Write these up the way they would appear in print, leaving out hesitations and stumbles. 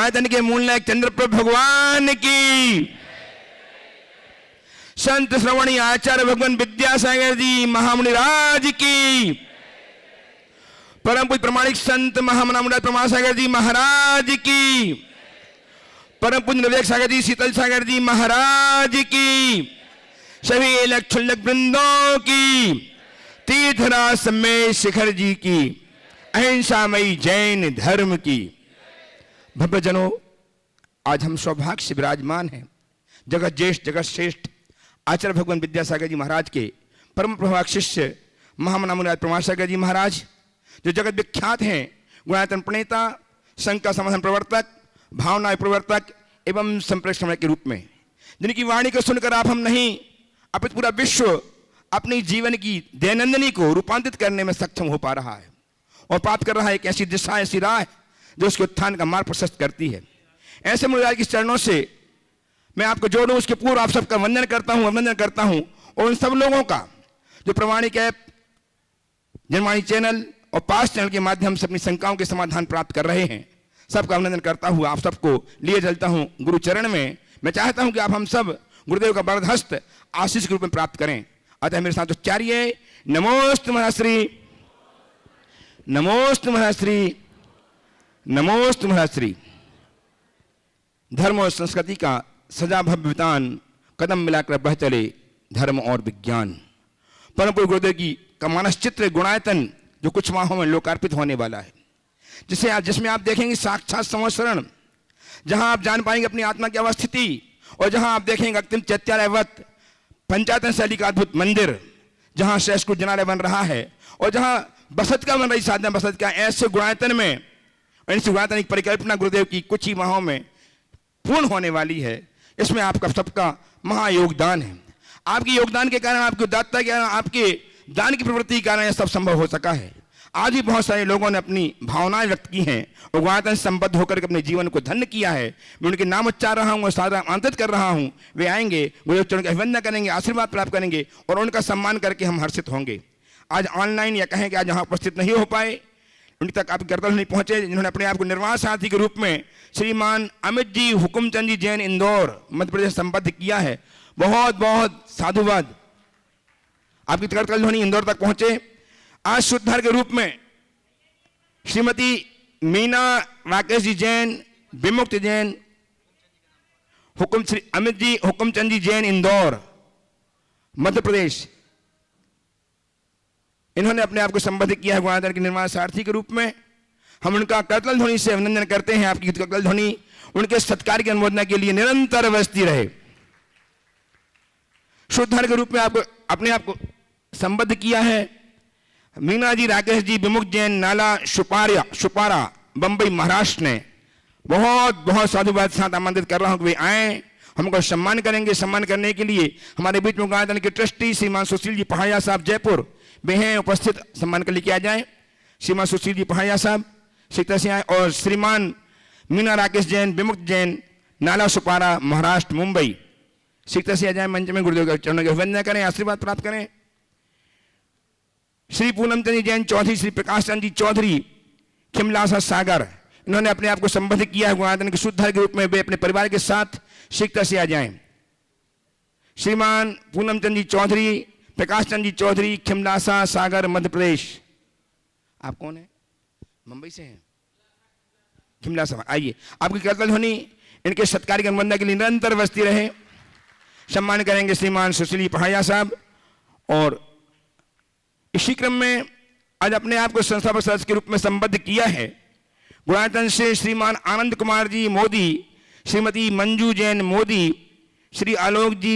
गुणायतन के मूल नायक चंद्रप्रभ भगवान की, संत श्रवणी आचार्य भगवान विद्यासागर जी महामुनिराज की, परम पूज्य प्रमाणिक संत महामना प्रमासागर जी महाराज की, परम पूज्य विवेक सागर जी शीतल सागर जी महाराज की, सभी लक्षुल्लक वृंदों की, तीर्थराज सम्मेद शिखर जी की, अहिंसामयी जैन धर्म की। भव्यजनों, आज हम सौभाग्य से विराजमान हैं जगत ज्येष्ठ जगत श्रेष्ठ आचार्य भगवान विद्यासागर जी महाराज के परम प्रभावक शिष्य महामना मुनिराज प्रमासागर जी महाराज, जो जगत विख्यात हैं गुणायतन प्रणेता, संघ का समाधान प्रवर्तक, भावना प्रवर्तक एवं संप्रेषण के रूप में, जिनकी वाणी को सुनकर आप हम नहीं अपितु पूरा विश्व अपनी जीवन की दैनंदिनी को रूपांतरित करने में सक्षम हो पा रहा है और प्राप्त कर रहा है एक ऐसी दिशा, ऐसी राह जो उसके उत्थान का मार्ग प्रशस्त करती है। ऐसे मुनिराज के चरणों से मैं आपको जोड़ूं, उसके पूर्व आप सबका वंदन करता हूं, अभिनंदन करता हूं, और उन सब लोगों का जो प्रमाणिक ऐप, जनवाणी चैनल और पास चैनल के माध्यम से अपनी शंकाओं के समाधान प्राप्त कर रहे हैं, सबका अभिनंदन करता हुआ आप सबको लिए चलता हूं गुरु चरण में। मैं चाहता हूं कि आप हम सब गुरुदेव का वरदहस्त आशीष के रूप में प्राप्त करें। अतः मेरे साथ उच्चारिए नमोस्तु महश्री, नमोस्तु महश्री, नमोस्तु महश्री। धर्म और संस्कृति का सजा भव्यतान कदम मिलाकर बह चले धर्म और विज्ञान। परम पूज्य गुरुदेव की का मानसचित्र गुणायतन जो कुछ माहों में लोकार्पित होने वाला है, जिसमें आप देखेंगे साक्षात संवत्सरण, जहां आप जान पाएंगे अपनी आत्मा की अवस्थिति, और जहां आप देखेंगे अंतिम चैत्यालयवत पंचायतन शैली का अद्भुत मंदिर, जहां श्रेष्ठ जनालय बन रहा है और जहां बसत का बन रही साधना बसत का, ऐसे गुणायतन में ऐसी गुणायतन की परिकल्पना गुरुदेव की कुछ ही माहों में पूर्ण होने वाली है। इसमें आपका सबका महायोगदान है। आपके योगदान के कारण, आपकी उदारता के कारण, आपके दान की प्रवृत्ति के कारण यह सब संभव हो सका है। आज भी बहुत सारे लोगों ने अपनी भावनाएं व्यक्त की हैं और गुणायतन संबद्ध होकर के अपने जीवन को धन्य किया है। मैं उनके नाम उच्चार रहा हूँ और सादा आमंत्रित कर रहा हूँ, वे आएंगे, गुरुदेव चरण का अभिवंदन करेंगे, आशीर्वाद प्राप्त करेंगे और उनका सम्मान करके हम हर्षित होंगे। आज ऑनलाइन या कहें कि आज यहाँ उपस्थित नहीं हो पाए, उनकी तक आपके कर्तव्य नहीं पहुंचे, जिन्होंने अपने आप को निर्वाह साथी के रूप में श्रीमान अमित जी हुकुमचंद जी जैन इंदौर मध्य प्रदेश संबद्ध किया है। बहुत बहुत साधुवाद। आपकी कर्तव्य ध्वनि इंदौर तक पहुंचे। आज शुद्धर के रूप में श्रीमती मीना राकेश जी जैन, विमुक्त जैन, श्री अमित जी हुकुमचंद जी जैन इंदौर मध्य प्रदेश, इन्होंने अपने आप को संबोधित किया है गुणायतन के निर्माण सारथी के रूप में। हम उनका करतल ध्वनि से अभिनंदन करते हैं। आपकी करतल ध्वनि उनके सत्कार की अनुमोदना के लिए निरंतर बजती रहे। शुद्धर के रूप में आपको अपने आप को संबद्ध किया है मीना जी राकेश जी विमुक्त जैन, नाला शुपारा बंबई महाराष्ट्र ने। बहुत बहुत साधुवाद साथ आमंत्रित कर रहा हूं कि वे आए, हमको सम्मान करेंगे। सम्मान करने के लिए हमारे बीच में गुणायतन के ट्रस्टी श्रीमान सुशील जी पहाड़िया साहब जयपुर वे हैं उपस्थित, सम्मान कर लेके आ जाए। श्रीमान सुशील जी पहाड़िया साहब सीता से आए और श्रीमान मीना राकेश जैन विमुक्त जैन, नाला सुपारा महाराष्ट्र मुंबई सीता से आ जाए। मंच में गुरुदेव के चरणों के अभिवंदन करें, आशीर्वाद प्राप्त करें। श्री पूनमचंद जी जैन चौधरी, श्री प्रकाश चंद जी चौधरी खिमलासा सागर, इन्होंने अपने आप को संबोधित किया है गुणायतन के शुद्धर के रूप में। वे अपने परिवार के साथ सीता से आ जाएं। श्रीमान पूनमचंद जी चौधरी, प्रकाश चंद जी चौधरी, खिमलासा सागर मध्य प्रदेश। आप कौन है? मुंबई से हैं? खिमलासा, आइए। आपकी कर्तव्य ध्वनि इनके सत्कार की अनुमोदना के लिए निरंतर बजती रहे। सम्मान करेंगे श्रीमान सुशील पहाड़िया साहब। और इसी क्रम में आज अपने आप को संस्थापक सदस्य के रूप में संबद्ध किया है गुणायतन से श्रीमान आनंद कुमार जी मोदी, श्रीमती मंजू जैन मोदी, श्री आलोक जी,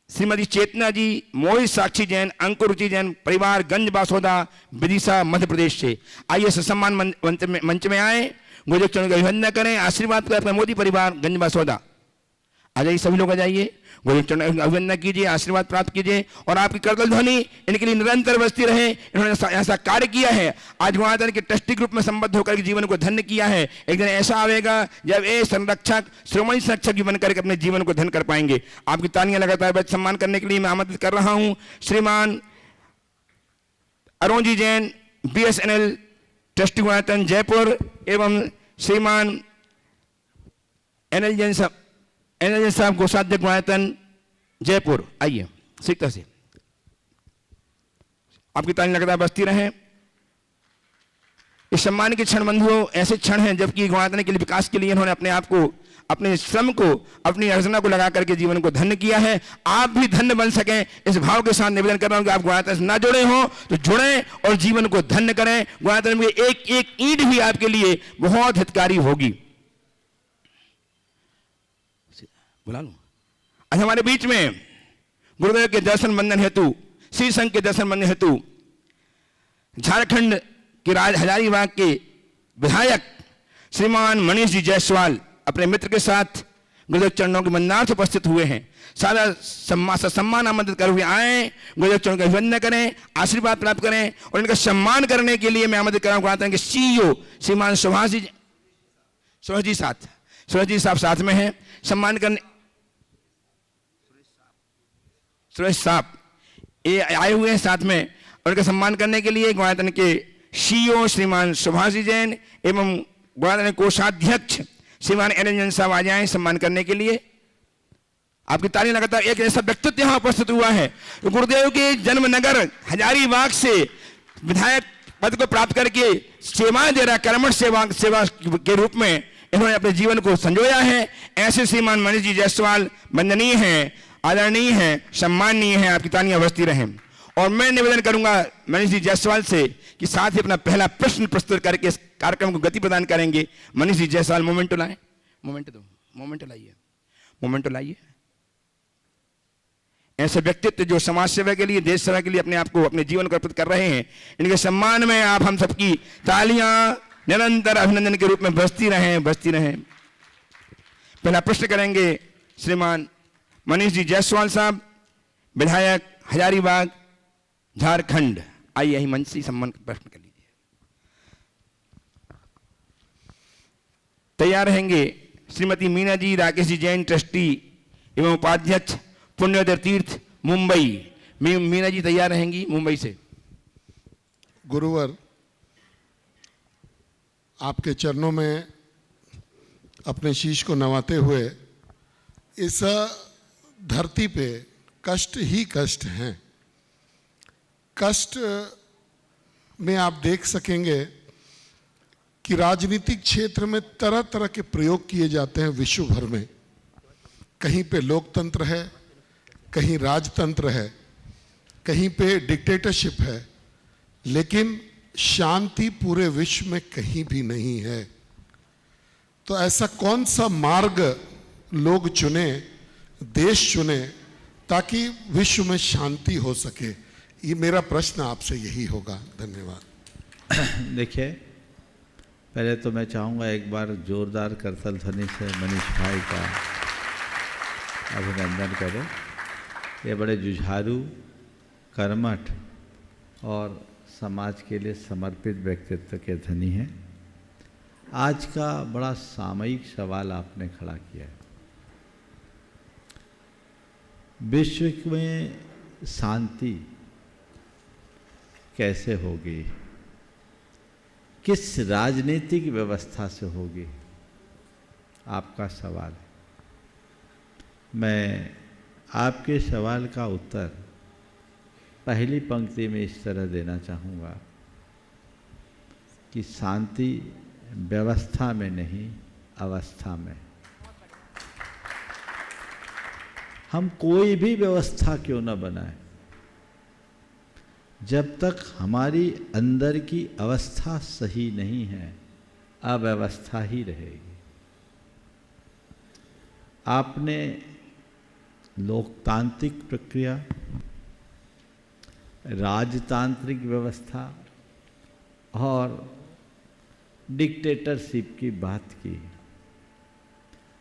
श्रीमती चेतना जी, मोहित साक्षी जैन, अंकुर रुचि जैन परिवार गंज बासोदा विदिशा मध्य प्रदेश से। आइए सम्मान मंच में आए, गुरुदेव चरणों का अभिवंदन करें, आशीर्वाद करें अपने मोदी परिवार गंज बासोदा। आ जाइए, सभी लोग आ जाइए, गुरुदेव चरणों का अभिवंदन कीजिए, आशीर्वाद प्राप्त कीजिए और आपकी कर्तव्य ध्वनि इनके लिए निरंतर बजती रहे। इन्होंने ऐसा कार्य किया है, आज गुणायतन के ट्रस्टी ग्रुप में संबद्ध होकर के जीवन को धन्य किया है। एक दिन ऐसा आएगा जब ये संरक्षक, श्रोमणी संरक्षक भी बनकर के अपने जीवन को धन्य कर पाएंगे। आपकी तालियां लगातार सम्मान करने के लिए मैं आमंत्रित कर रहा हूं श्रीमान अरुण जी जैन, BSNL ट्रस्टी गुणायतन जयपुर एवं श्रीमान एनएल जैन साहब कोषाध्यक्ष गुणायतन जयपुर, आइए शीघ्रता से। आपकी ताली लगातार बजती रहे। इस सम्मान के क्षण बंधुओं ऐसे क्षण हैं जबकि गुणायतन के लिए विकास के लिए इन्होंने अपने आप को, अपने श्रम को, अपनी अर्जना को लगा करके जीवन को धन्य किया है। आप भी धन्य बन सकें इस भाव के साथ निवेदन कर रहा हूं कि आप गुणायतन से ना जुड़े हो तो जुड़ें और जीवन को धन्य करें। गुणायतन में एक एक ईंट भी आपके लिए बहुत हितकारी होगी। बुला लूं? आज हमारे बीच में गुरुदेव के दर्शन बंधन हेतु, श्री संघ के दर्शन बंधन हेतु झारखंड के हजारीबाग के विधायक श्रीमान मनीष जी जायसवाल अपने मित्र के साथ गुरुदेव चरणों के वंदनार्थ उपस्थित हुए हैं। सारा सम्मान आमंत्रित कर हुए आए, गुरुदेव चरणों का अभिवंदन करें, आशीर्वाद प्राप्त करें और इनका सम्मान करने के लिए मैं आमंत्रित कर रहा हूं सीईओ श्रीमान सुभाष जी साहब में हैं। सम्मान करने सुरेश साहब ये आए हुए हैं साथ में, और उनका सम्मान करने के लिए गुणायतन के सीईओ श्रीमान सुभाष जैन एवं गुणायतन कोषाध्यक्ष श्रीमान एनएल जैन साहब आ जाएं सम्मान करने के लिए। आपकी ताली लगातार। एक ऐसा व्यक्तित्व यहां उपस्थित हुआ है गुरुदेव के जन्म नगर हजारीबाग से विधायक पद को प्राप्त करके सेवाएं दे रहा, कर्मठ सेवा के रूप में इन्होंने अपने जीवन को संजोया है। ऐसे श्रीमान मनीष जी जायसवाल वंदनीय हैं, आदरणीय हैं, सम्माननीय हैं। आपकी तालियां बजती रहें। और मैं निवेदन करूंगा मनीष जी जायसवाल से कि साथ ही अपना पहला प्रश्न प्रस्तुत करके इस कार्यक्रम को गति प्रदान करेंगे। मनीष जी जायसवाल मोमेंटो लाएं, मोमेंटो लाइए। ऐसे व्यक्तित्व जो समाज सेवा के लिए, देश सेवा के लिए अपने आप को, अपने जीवन को अर्पित कर रहे हैं, इनके सम्मान में आप हम सबकी तालियां निरंतर अभिनंदन के रूप में बजती रहें। पहला प्रश्न करेंगे श्रीमान मनीष जी जायसवाल साहब, विधायक हजारीबाग झारखंड। आइए यही मंच से सम्मान प्रश्न कर लीजिए। तैयार रहेंगे श्रीमती मीना जी राकेश जी जैन, ट्रस्टी एवं उपाध्यक्ष पुण्योदय तीर्थ मुंबई। मीना जी तैयार रहेंगी मुंबई से। गुरुवर, आपके चरणों में अपने शीश को नवाते हुए, इस धरती पे कष्ट ही कष्ट हैं। कष्ट में आप देख सकेंगे कि राजनीतिक क्षेत्र में तरह तरह के प्रयोग किए जाते हैं विश्व भर में। कहीं पे लोकतंत्र है, कहीं राजतंत्र है, कहीं पे डिक्टेटरशिप है, लेकिन शांति पूरे विश्व में कहीं भी नहीं है। तो ऐसा कौन सा मार्ग लोग चुने, देश चुने, ताकि विश्व में शांति हो सके? ये मेरा प्रश्न आपसे यही होगा। धन्यवाद। देखिए, पहले तो मैं चाहूँगा एक बार जोरदार करतल ध्वनि से मनीष भाई का अभिनंदन करें। ये बड़े जुझारू, कर्मठ और समाज के लिए समर्पित व्यक्तित्व के धनी हैं। आज का बड़ा सामयिक सवाल आपने खड़ा किया है। विश्व में शांति कैसे होगी, किस राजनीतिक व्यवस्था से होगी, आपका सवाल है। मैं आपके सवाल का उत्तर पहली पंक्ति में इस तरह देना चाहूँगा कि शांति व्यवस्था में नहीं, अवस्था में। हम कोई भी व्यवस्था क्यों न बनाए, जब तक हमारी अंदर की अवस्था सही नहीं है, अव्यवस्था ही रहेगी। आपने लोकतांत्रिक प्रक्रिया, राजतांत्रिक व्यवस्था और डिक्टेटरशिप की बात की।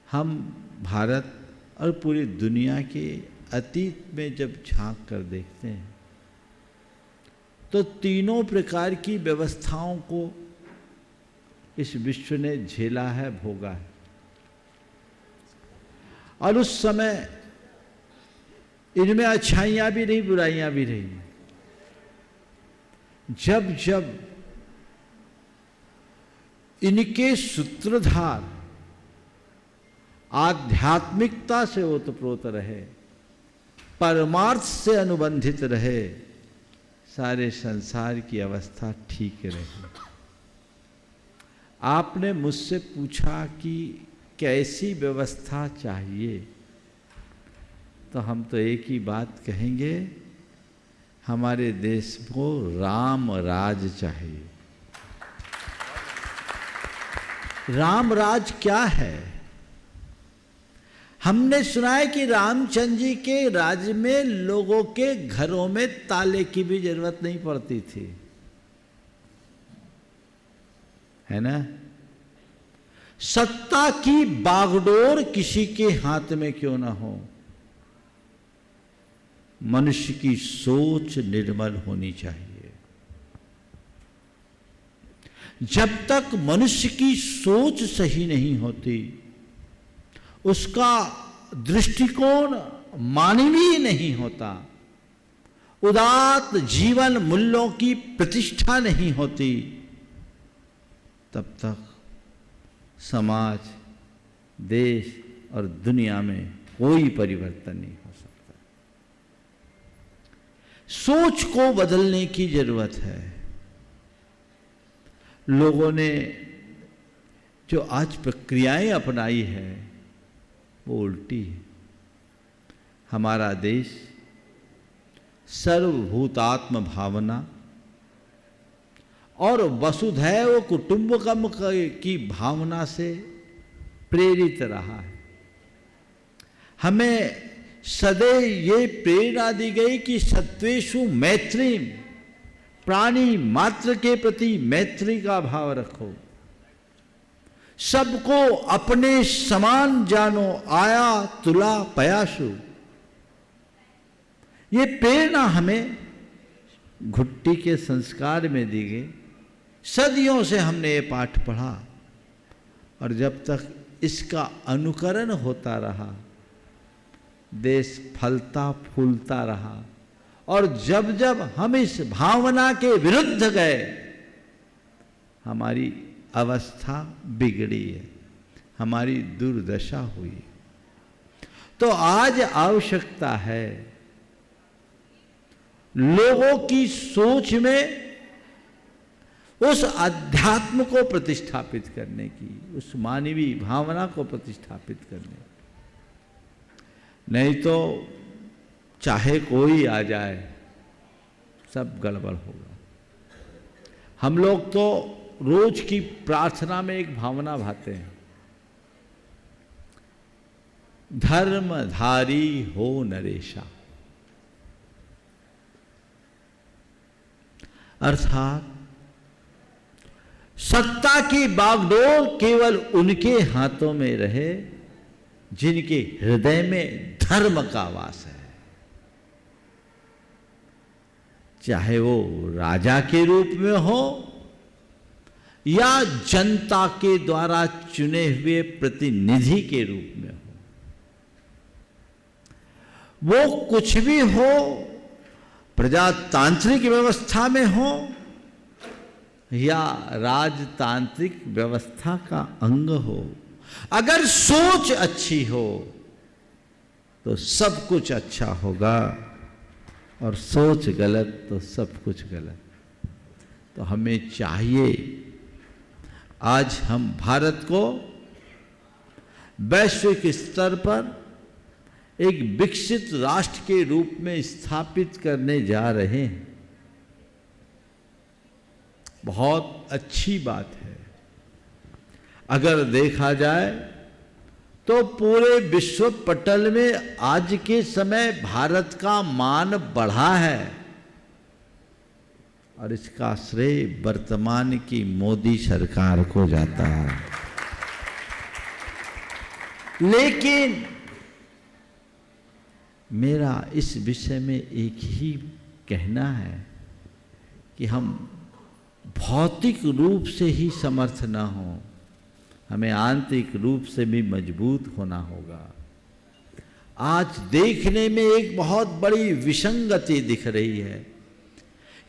हम भारत और पूरी दुनिया के अतीत में जब झांक कर देखते हैं तो तीनों प्रकार की व्यवस्थाओं को इस विश्व ने झेला है, भोगा है। और उस समय इनमें अच्छाइयाँ भी रही, बुराइयाँ भी रही। जब जब इनके सूत्रधार आध्यात्मिकता से ओतप्रोत रहे, परमार्थ से अनुबंधित रहे, सारे संसार की अवस्था ठीक रहे। आपने मुझसे पूछा कि कैसी व्यवस्था चाहिए, तो हम तो एक ही बात कहेंगे, हमारे देश को राम राज चाहिए। राम राज क्या है? हमने सुना है कि रामचंद्र जी के राज्य में लोगों के घरों में ताले की भी जरूरत नहीं पड़ती थी, है ना? सत्ता की बागडोर किसी के हाथ में क्यों ना हो, मनुष्य की सोच निर्मल होनी चाहिए। जब तक मनुष्य की सोच सही नहीं होती, उसका दृष्टिकोण मानवीय नहीं होता, उदात्त जीवन मूल्यों की प्रतिष्ठा नहीं होती, तब तक समाज, देश और दुनिया में कोई परिवर्तन नहीं हो सकता। सोच को बदलने की जरूरत है। लोगों ने जो आज प्रक्रियाएं अपनाई है वो उल्टी है। हमारा देश सर्वभूतात्म भावना और वसुधैव कुटुंबकम की भावना से प्रेरित रहा है। हमें सदैव ये प्रेरणा दी गई कि सत्वेषु मैत्री, प्राणी मात्र के प्रति मैत्री का भाव रखो, सबको अपने समान जानो, आया तुला पयासु। ये प्रेरणा हमें घुट्टी के संस्कार में दी गई। सदियों से हमने ये पाठ पढ़ा और जब तक इसका अनुकरण होता रहा, देश फलता फूलता रहा। और जब जब हम इस भावना के विरुद्ध गए, हमारी अवस्था बिगड़ी है, हमारी दुर्दशा हुई। तो आज आवश्यकता है लोगों की सोच में उस अध्यात्म को प्रतिष्ठापित करने की, उस मानवीय भावना को प्रतिष्ठापित करने की। नहीं तो चाहे कोई आ जाए, सब गड़बड़ होगा। हम लोग तो रोज की प्रार्थना में एक भावना भाते हैं, धर्मधारी हो नरेशा। अर्थात सत्ता की बागडोर केवल उनके हाथों में रहे जिनके हृदय में धर्म का वास है, चाहे वो राजा के रूप में हो या जनता के द्वारा चुने हुए प्रतिनिधि के रूप में हो। वो कुछ भी हो, प्रजातांत्रिक व्यवस्था में हो या राजतांत्रिक व्यवस्था का अंग हो, अगर सोच अच्छी हो तो सब कुछ अच्छा होगा, और सोच गलत तो सब कुछ गलत। तो हमें चाहिए आज हम भारत को वैश्विक स्तर पर एक विकसित राष्ट्र के रूप में स्थापित करने जा रहे हैं। बहुत अच्छी बात है। अगर देखा जाए तो पूरे विश्व पटल में आज के समय भारत का मान बढ़ा है, और इसका श्रेय वर्तमान की मोदी सरकार को जाता है। लेकिन मेरा इस विषय में एक ही कहना है कि हम भौतिक रूप से ही समर्थ ना हो, हमें आंतरिक रूप से भी मजबूत होना होगा। आज देखने में एक बहुत बड़ी विसंगति दिख रही है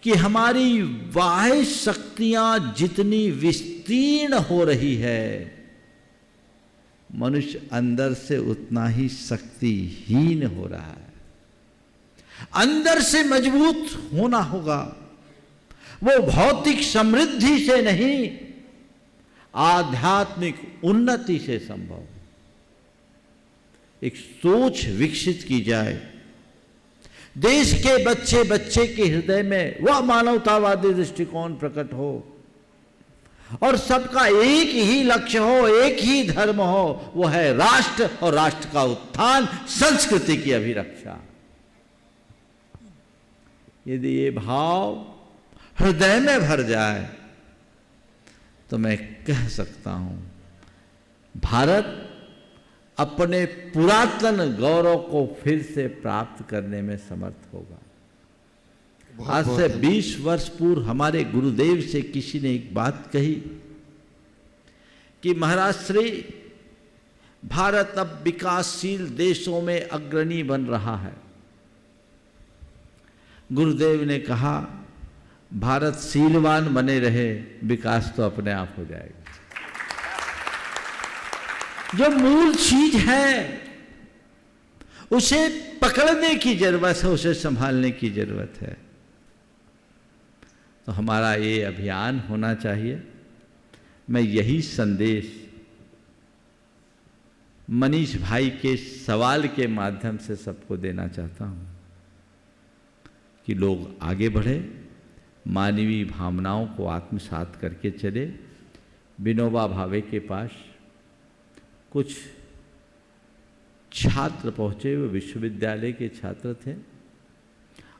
कि हमारी बाह्य शक्तियां जितनी विस्तीर्ण हो रही है, मनुष्य अंदर से उतना ही शक्तिहीन हो रहा है। अंदर से मजबूत होना होगा, वो भौतिक समृद्धि से नहीं, आध्यात्मिक उन्नति से संभव। एक सोच विकसित की जाए, देश के बच्चे बच्चे के हृदय में वह मानवतावादी दृष्टिकोण प्रकट हो और सबका एक ही लक्ष्य हो, एक ही धर्म हो, वो है राष्ट्र और राष्ट्र का उत्थान, संस्कृति की अभिरक्षा। यदि ये भाव हृदय में भर जाए तो मैं कह सकता हूं भारत अपने पुरातन गौरव को फिर से प्राप्त करने में समर्थ होगा। आज से 20 वर्ष पूर्व हमारे गुरुदेव से किसी ने एक बात कही कि महाराज श्री, भारत अब विकासशील देशों में अग्रणी बन रहा है। गुरुदेव ने कहा, भारत शीलवान बने रहे, विकास तो अपने आप हो जाएगा। जो मूल चीज है उसे पकड़ने की जरूरत है, उसे संभालने की जरूरत है। तो हमारा ये अभियान होना चाहिए। मैं यही संदेश मनीष भाई के सवाल के माध्यम से सबको देना चाहता हूं कि लोग आगे बढ़े, मानवीय भावनाओं को आत्मसात करके चले। विनोबा भावे के पास कुछ छात्र पहुंचे, वो विश्वविद्यालय के छात्र थे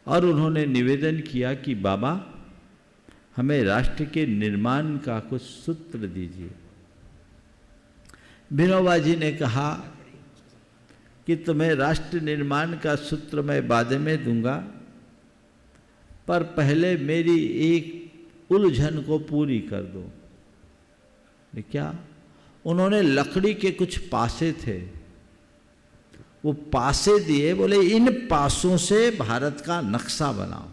और उन्होंने निवेदन किया कि बाबा, हमें राष्ट्र के निर्माण का कुछ सूत्र दीजिए। विनोबा जी ने कहा कि तुम्हें राष्ट्र निर्माण का सूत्र मैं बाद में दूंगा, पर पहले मेरी एक उलझन को पूरी कर दो। क्या? उन्होंने लकड़ी के कुछ पासे थे, वो पासे दिए, बोले इन पासों से भारत का नक्शा बनाओ।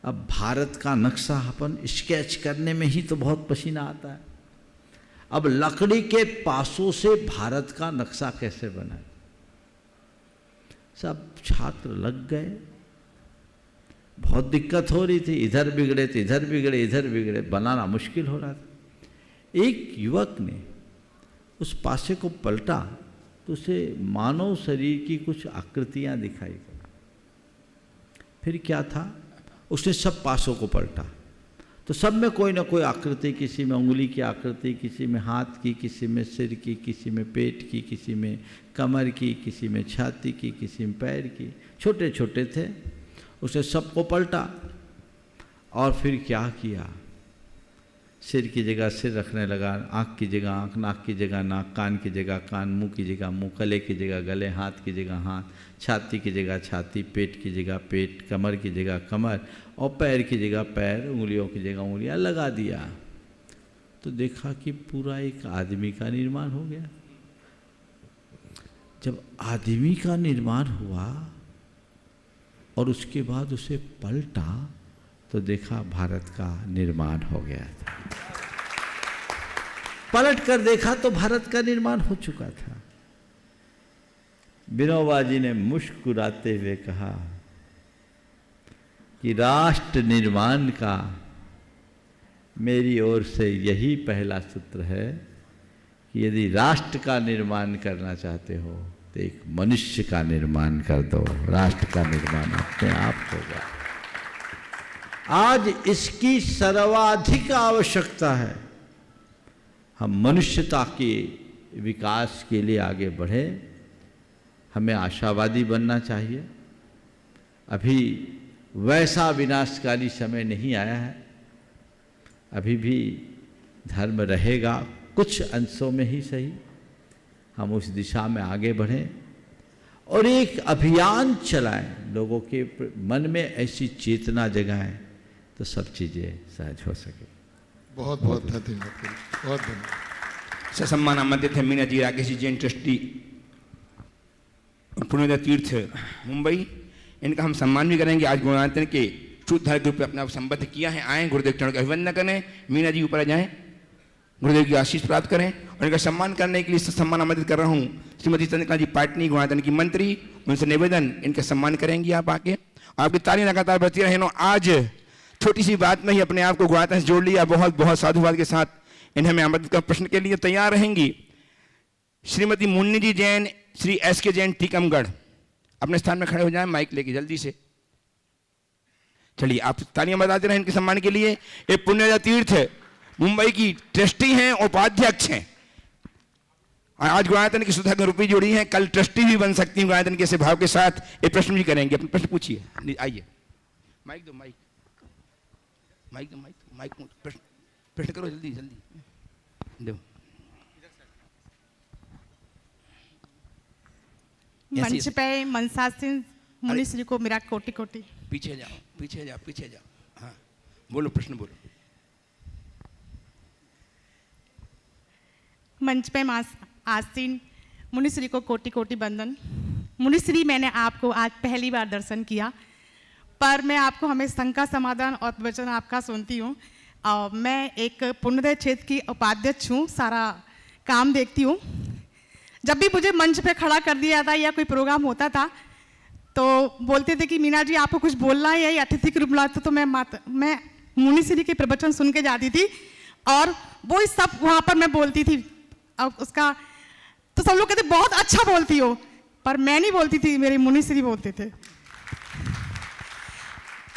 अब भारत का नक्शा अपन स्केच करने में ही तो बहुत पसीना आता है, अब लकड़ी के पासों से भारत का नक्शा कैसे बनाए? सब छात्र लग गए, बहुत दिक्कत हो रही थी, इधर बिगड़े तो इधर बिगड़े, इधर बिगड़े, बनाना मुश्किल हो रहा था। एक युवक ने उस पासे को पलटा तो उसे मानव शरीर की कुछ आकृतियां दिखाई पड़ी। फिर क्या था, उसने सब पासों को पलटा तो सब में कोई ना कोई आकृति, किसी में उंगली की आकृति, किसी में हाथ की, किसी में सिर की, किसी में पेट की, किसी में कमर की, किसी में छाती की, किसी में पैर की, छोटे छोटे थे। उसने सबको पलटा और फिर क्या किया, सिर की जगह सिर रखने लगा, आँख की जगह आँख, नाक की जगह नाक, कान की जगह कान, मुंह की जगह मुंह, गले की जगह गले, हाथ की जगह हाथ, छाती की जगह छाती, पेट की जगह पेट, कमर की जगह कमर और पैर की जगह पैर, उंगलियों की जगह उंगलियां लगा दिया। तो देखा कि पूरा एक आदमी का निर्माण हो गया। जब आदमी का निर्माण हुआ और उसके बाद उसे पलटा तो देखा भारत का निर्माण हो गया था। पलट कर देखा तो भारत का निर्माण हो चुका था। विनोबा जी ने मुस्कुराते हुए कहा कि राष्ट्र निर्माण का मेरी ओर से यही पहला सूत्र है कि यदि राष्ट्र का निर्माण करना चाहते हो तो एक मनुष्य का निर्माण कर दो, राष्ट्र का निर्माण अपने आप होगा। आज इसकी सर्वाधिक आवश्यकता है। हम मनुष्यता के विकास के लिए आगे बढ़े, हमें आशावादी बनना चाहिए। अभी वैसा विनाशकारी समय नहीं आया है, अभी भी धर्म रहेगा, कुछ अंशों में ही सही। हम उस दिशा में आगे बढ़ें और एक अभियान चलाएं, लोगों के मन में ऐसी चेतना जगाएं तो सब चीज़ें सहज हो सके। बहुत बहुत धन्यवाद, बहुत धन्यवाद। ससम्मान मध्य थे मीना जी, राकेश जी, जैन ट्रस्टी पुण्योदय तीर्थ मुंबई, इनका हम सम्मान भी करेंगे। आज गुरुनानक के शुद्ध ग्रुप पे अपना संबद्ध किया है। आए गुरुदेव चरण का अभिवंदन करें। मीना जी ऊपर आ जाएं। गुरुदेव की आशीष प्राप्त करें। और इनका सम्मान करने के लिए सम्मान आमंत्रित कर रहा हूँ श्रीमती चंद्रिका जी पाटनी, गुणायतन की मंत्री। उनसे निवेदन, इनका सम्मान करेंगी आप आके। आपकी तालियां लगातार बढ़ती रहें। आज छोटी सी बात में ही अपने आप को गुणायतन से जोड़ लिया। बहुत बहुत साधुवाद के साथ इन्हें मैं आमंत्रित कर प्रश्न के लिए तैयार रहेंगी। श्रीमती मुन्नी जी जैन, श्री SK जैन, टीकमगढ़, अपने स्थान में खड़े हो जाएं माइक लेके जल्दी से। चलिए आप तालियां बजाते रहें इनके सम्मान के लिए। ये पुण्य तीर्थ मुंबई की ट्रस्टी हैं और उपाध्यक्ष हैं। आज गुणायतन की सुधा रूपी जोड़ी है, कल ट्रस्टी भी बन सकती हैं गुणायतन के ऐसे भाव के साथ। ये प्रश्न भी करेंगे। अपने प्रश्न पूछिए, आइए। माइक दो, माइक माइक दो, माइक प्रश्न करो जल्दी जल्दी दो। मंच पे मनसासिन मुनि श्री को मेरा कोटि कोटि। पीछे जाओ, पीछे जाओ, पीछे जाओ। हाँ बोलो, प्रश्न बोलो। मंच पे आसीन मुनि श्री को कोटि कोटि वंदन। मुनि श्री, मैंने आपको आज पहली बार दर्शन किया, पर मैं आपको हमें शंका समाधान और वचन आपका सुनती हूँ। मैं एक पुण्योदय क्षेत्र की उपाध्यक्ष हूँ, सारा काम देखती हूँ। जब भी मुझे मंच पे खड़ा कर दिया था या कोई प्रोग्राम होता था तो बोलते थे कि मीना जी आपको कुछ बोलना है या अतिथि के रूप में तो मैं मुनि श्री के प्रवचन सुन के जाती थी और वो सब वहाँ पर मैं बोलती थी। अब उसका तो सब लोग कहते बहुत अच्छा बोलती हो, पर मैं नहीं बोलती थी, मेरे मुनि श्री बोलते थे।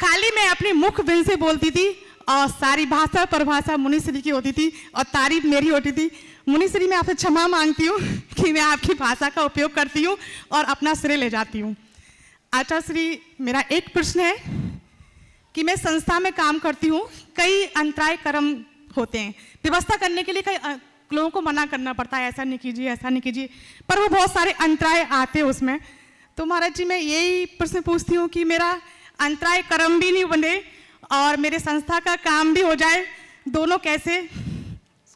खाली मैं अपनी मुख बिन से बोलती थी और सारी भाषा परिभाषा मुनि श्री की होती थी और तारीफ मेरी होती थी। मुनि श्री, मैं आपसे क्षमा मांगती हूँ कि मैं आपकी भाषा का उपयोग करती हूँ और अपना श्रेय ले जाती हूँ। आचार्य श्री, मेरा एक प्रश्न है कि मैं संस्था में काम करती हूँ, कई अंतराय कर्म होते हैं, व्यवस्था करने के लिए कई लोगों को मना करना पड़ता है, ऐसा नहीं कीजिए, ऐसा नहीं कीजिए, पर वो बहुत सारे अंतराय आते हैं उसमें। तो महाराज जी, मैं यही प्रश्न पूछती हूँ कि मेरा अंतराय कर्म भी नहीं बने और मेरे संस्था का काम भी हो जाए, दोनों कैसे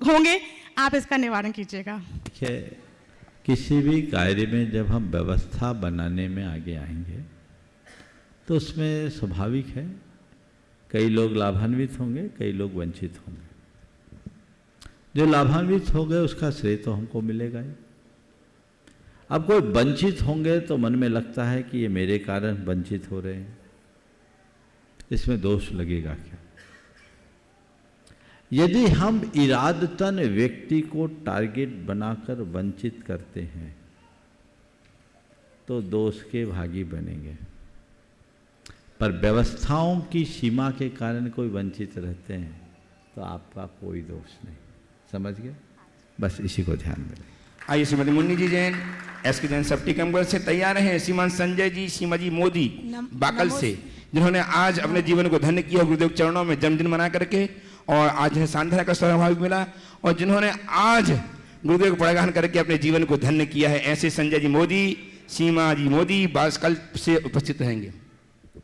होंगे, आप इसका निवारण कीजिएगा। किसी भी कार्य में जब हम व्यवस्था बनाने में आगे आएंगे तो उसमें स्वाभाविक है कई लोग लाभान्वित होंगे, कई लोग वंचित होंगे। जो लाभान्वित हो गए उसका श्रेय तो हमको मिलेगा ही। अब कोई वंचित होंगे तो मन में लगता है कि ये मेरे कारण वंचित हो रहे हैं, इसमें दोष लगेगा क्या? यदि हम इरादतन व्यक्ति को टारगेट बनाकर वंचित करते हैं तो दोष के भागी बनेंगे, पर व्यवस्थाओं की सीमा के कारण कोई वंचित रहते हैं तो आपका कोई दोष नहीं। समझ गए? बस इसी को ध्यान में रखें। आइए श्रीमती मुन्नी जी जैन, SK जैन सब टीकमगढ़ से तैयार हैं। श्रीमान संजय जी, श्रीमती मोदी बाकल से, जिन्होंने आज अपने जीवन को धन्य किया गुरुदेव के चरणों में जन्मदिन मना करके, और आज है सांध्या का सहभाग मिला, और जिन्होंने आज गुरुदेव को पड़गान करके अपने जीवन को धन्य किया है। ऐसे संजय जी मोदी, सीमा जी मोदी बाकल से उपस्थित रहेंगे।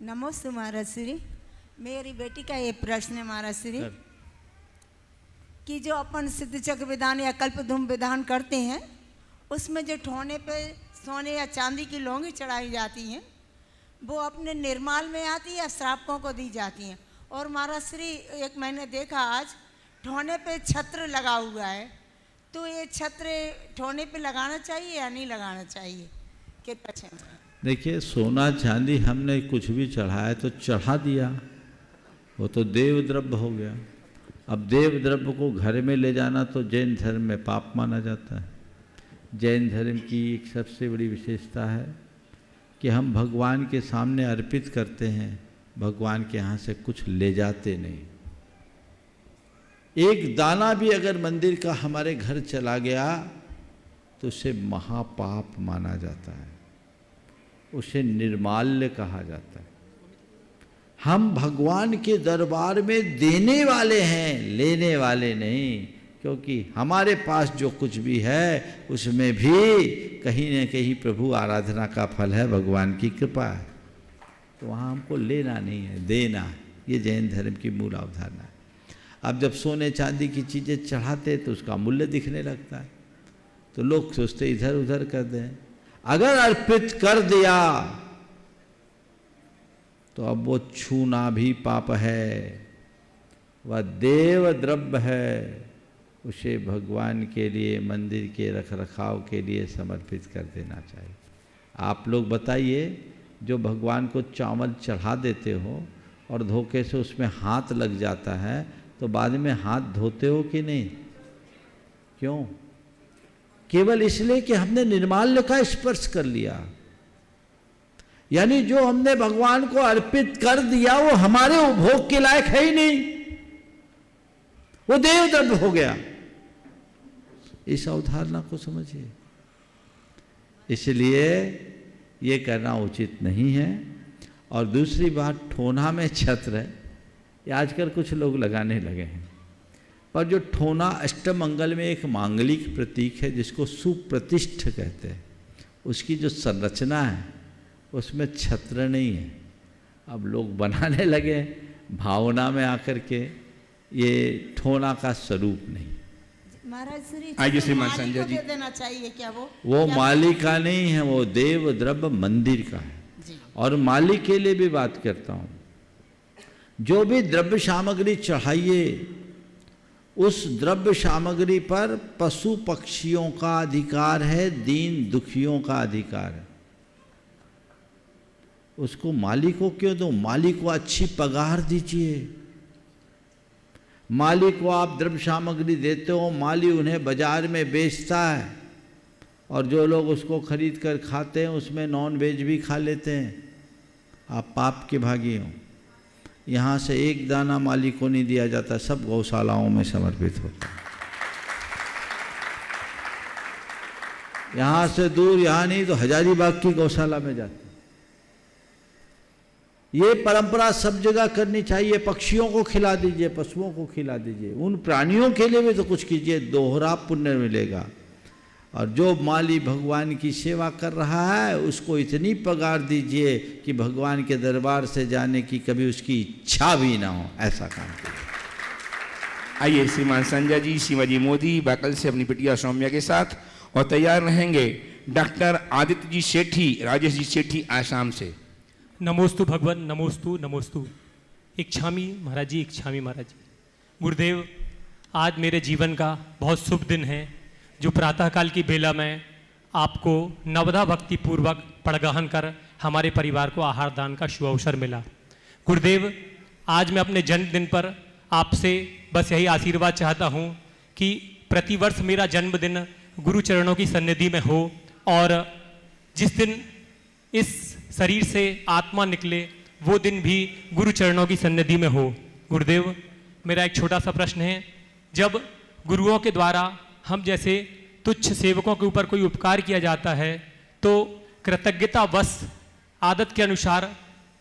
नमस्ते महाराज श्री, मेरी बेटी का ये प्रश्न है महाराज श्री कि जो अपन सिद्ध चक्र विधान या कल्पधूम विधान करते हैं उसमें जो ठोने पे सोने या चांदी की लौंगी चढ़ाई जाती हैं वो अपने निर्माल में आती है या श्रावकों को दी जाती हैं। और महाराज श्री, एक मैंने देखा आज ठोने पे छत्र लगा हुआ है, तो ये छत्र ठोने पे लगाना चाहिए या नहीं लगाना चाहिए? कितना? देखिए, सोना चांदी हमने कुछ भी चढ़ाया तो चढ़ा दिया, वो तो देव द्रव्य हो गया। अब देव द्रव्य को घर में ले जाना तो जैन धर्म में पाप माना जाता है। जैन धर्म की एक सबसे बड़ी विशेषता है कि हम भगवान के सामने अर्पित करते हैं, भगवान के यहाँ से कुछ ले जाते नहीं। एक दाना भी अगर मंदिर का हमारे घर चला गया तो उसे महापाप माना जाता है, उसे निर्माल्य कहा जाता है। हम भगवान के दरबार में देने वाले हैं, लेने वाले नहीं, क्योंकि हमारे पास जो कुछ भी है उसमें भी कहीं न कहीं प्रभु आराधना का फल है, भगवान की कृपा है। तो वहाँ हमको लेना नहीं है, देना। ये जैन धर्म की मूल अवधारणा है। अब जब सोने चांदी की चीज़ें चढ़ाते तो उसका मूल्य दिखने लगता है, तो लोग सोचते इधर उधर कर दें। अगर अर्पित कर दिया तो अब वो छूना भी पाप है, वह देव द्रव्य है, उसे भगवान के लिए, मंदिर के रखरखाव के लिए समर्पित कर देना चाहिए। आप लोग बताइए, जो भगवान को चावल चढ़ा देते हो और धोखे से उसमें हाथ लग जाता है, तो बाद में हाथ धोते हो कि नहीं? क्यों? केवल इसलिए कि हमने निर्माल्य का स्पर्श कर लिया। यानी जो हमने भगवान को अर्पित कर दिया वो हमारे उपभोग के लायक है ही नहीं, वो देव द्रव्य हो गया। इस अवधारणा को समझिए। इसलिए ये करना उचित नहीं है। और दूसरी बात, ठोना में छत्र है, ये आजकल कुछ लोग लगाने लगे हैं, पर जो ठोना अष्टमंगल में एक मांगलिक प्रतीक है जिसको सुप्रतिष्ठ कहते हैं, उसकी जो संरचना है उसमें छत्र नहीं है। अब लोग बनाने लगे भावना में आकर के, ये ठोना का स्वरूप नहीं। महाराज श्री आइए श्रीमान माली संजय को जी। दे देना चाहिए क्या? वो वो माली का नहीं है, वो देव द्रव्य मंदिर का है। और माली के लिए भी बात करता हूँ, जो भी द्रव्य सामग्री चढ़ाइए उस द्रव्य सामग्री पर पशु पक्षियों का अधिकार है, दीन दुखियों का अधिकार है। उसको माली को क्यों दो? माली को अच्छी पगार दीजिए। माली को आप द्रव्य सामग्री देते हो, माली उन्हें बाजार में बेचता है, और जो लोग उसको खरीद कर खाते हैं उसमें नॉन वेज भी खा लेते हैं। आप पाप के भागी हो। यहाँ से एक दाना माली को नहीं दिया जाता, सब गौशालाओं में समर्पित होता है। यहाँ से दूर, यहाँ नहीं तो हजारीबाग की गौशाला में जाते। ये परंपरा सब जगह करनी चाहिए। पक्षियों को खिला दीजिए, पशुओं को खिला दीजिए, उन प्राणियों के लिए भी तो कुछ कीजिए, दोहरा पुण्य मिलेगा। और जो माली भगवान की सेवा कर रहा है उसको इतनी पगार दीजिए कि भगवान के दरबार से जाने की कभी उसकी इच्छा भी ना हो, ऐसा काम कीजिए। आइए श्रीमान संजय जी, शिवाजी मोदी बाकल से अपनी बिटिया सौम्या के साथ, और तैयार रहेंगे डॉक्टर आदित्य जी सेठी, राजेश जी सेठी आसाम से। नमोस्तु भगवान, नमोस्तु नमोस्तु। इच्छामी महाराज जी, इच्छामी महाराज जी। गुरुदेव, आज मेरे जीवन का बहुत शुभ दिन है, जो प्रातःकाल की बेला में आपको नवदा भक्ति पूर्वक पड़गहन कर हमारे परिवार को आहार दान का शुभ अवसर मिला। गुरुदेव, आज मैं अपने जन्मदिन पर आपसे बस यही आशीर्वाद चाहता हूँ कि प्रतिवर्ष मेरा जन्मदिन गुरु चरणों की सन्निधि में हो, और जिस दिन इस शरीर से आत्मा निकले वो दिन भी गुरु चरणों की सन्निधि में हो। गुरुदेव, मेरा एक छोटा सा प्रश्न है, जब गुरुओं के द्वारा हम जैसे तुच्छ सेवकों के ऊपर कोई उपकार किया जाता है तो कृतज्ञता वश आदत के अनुसार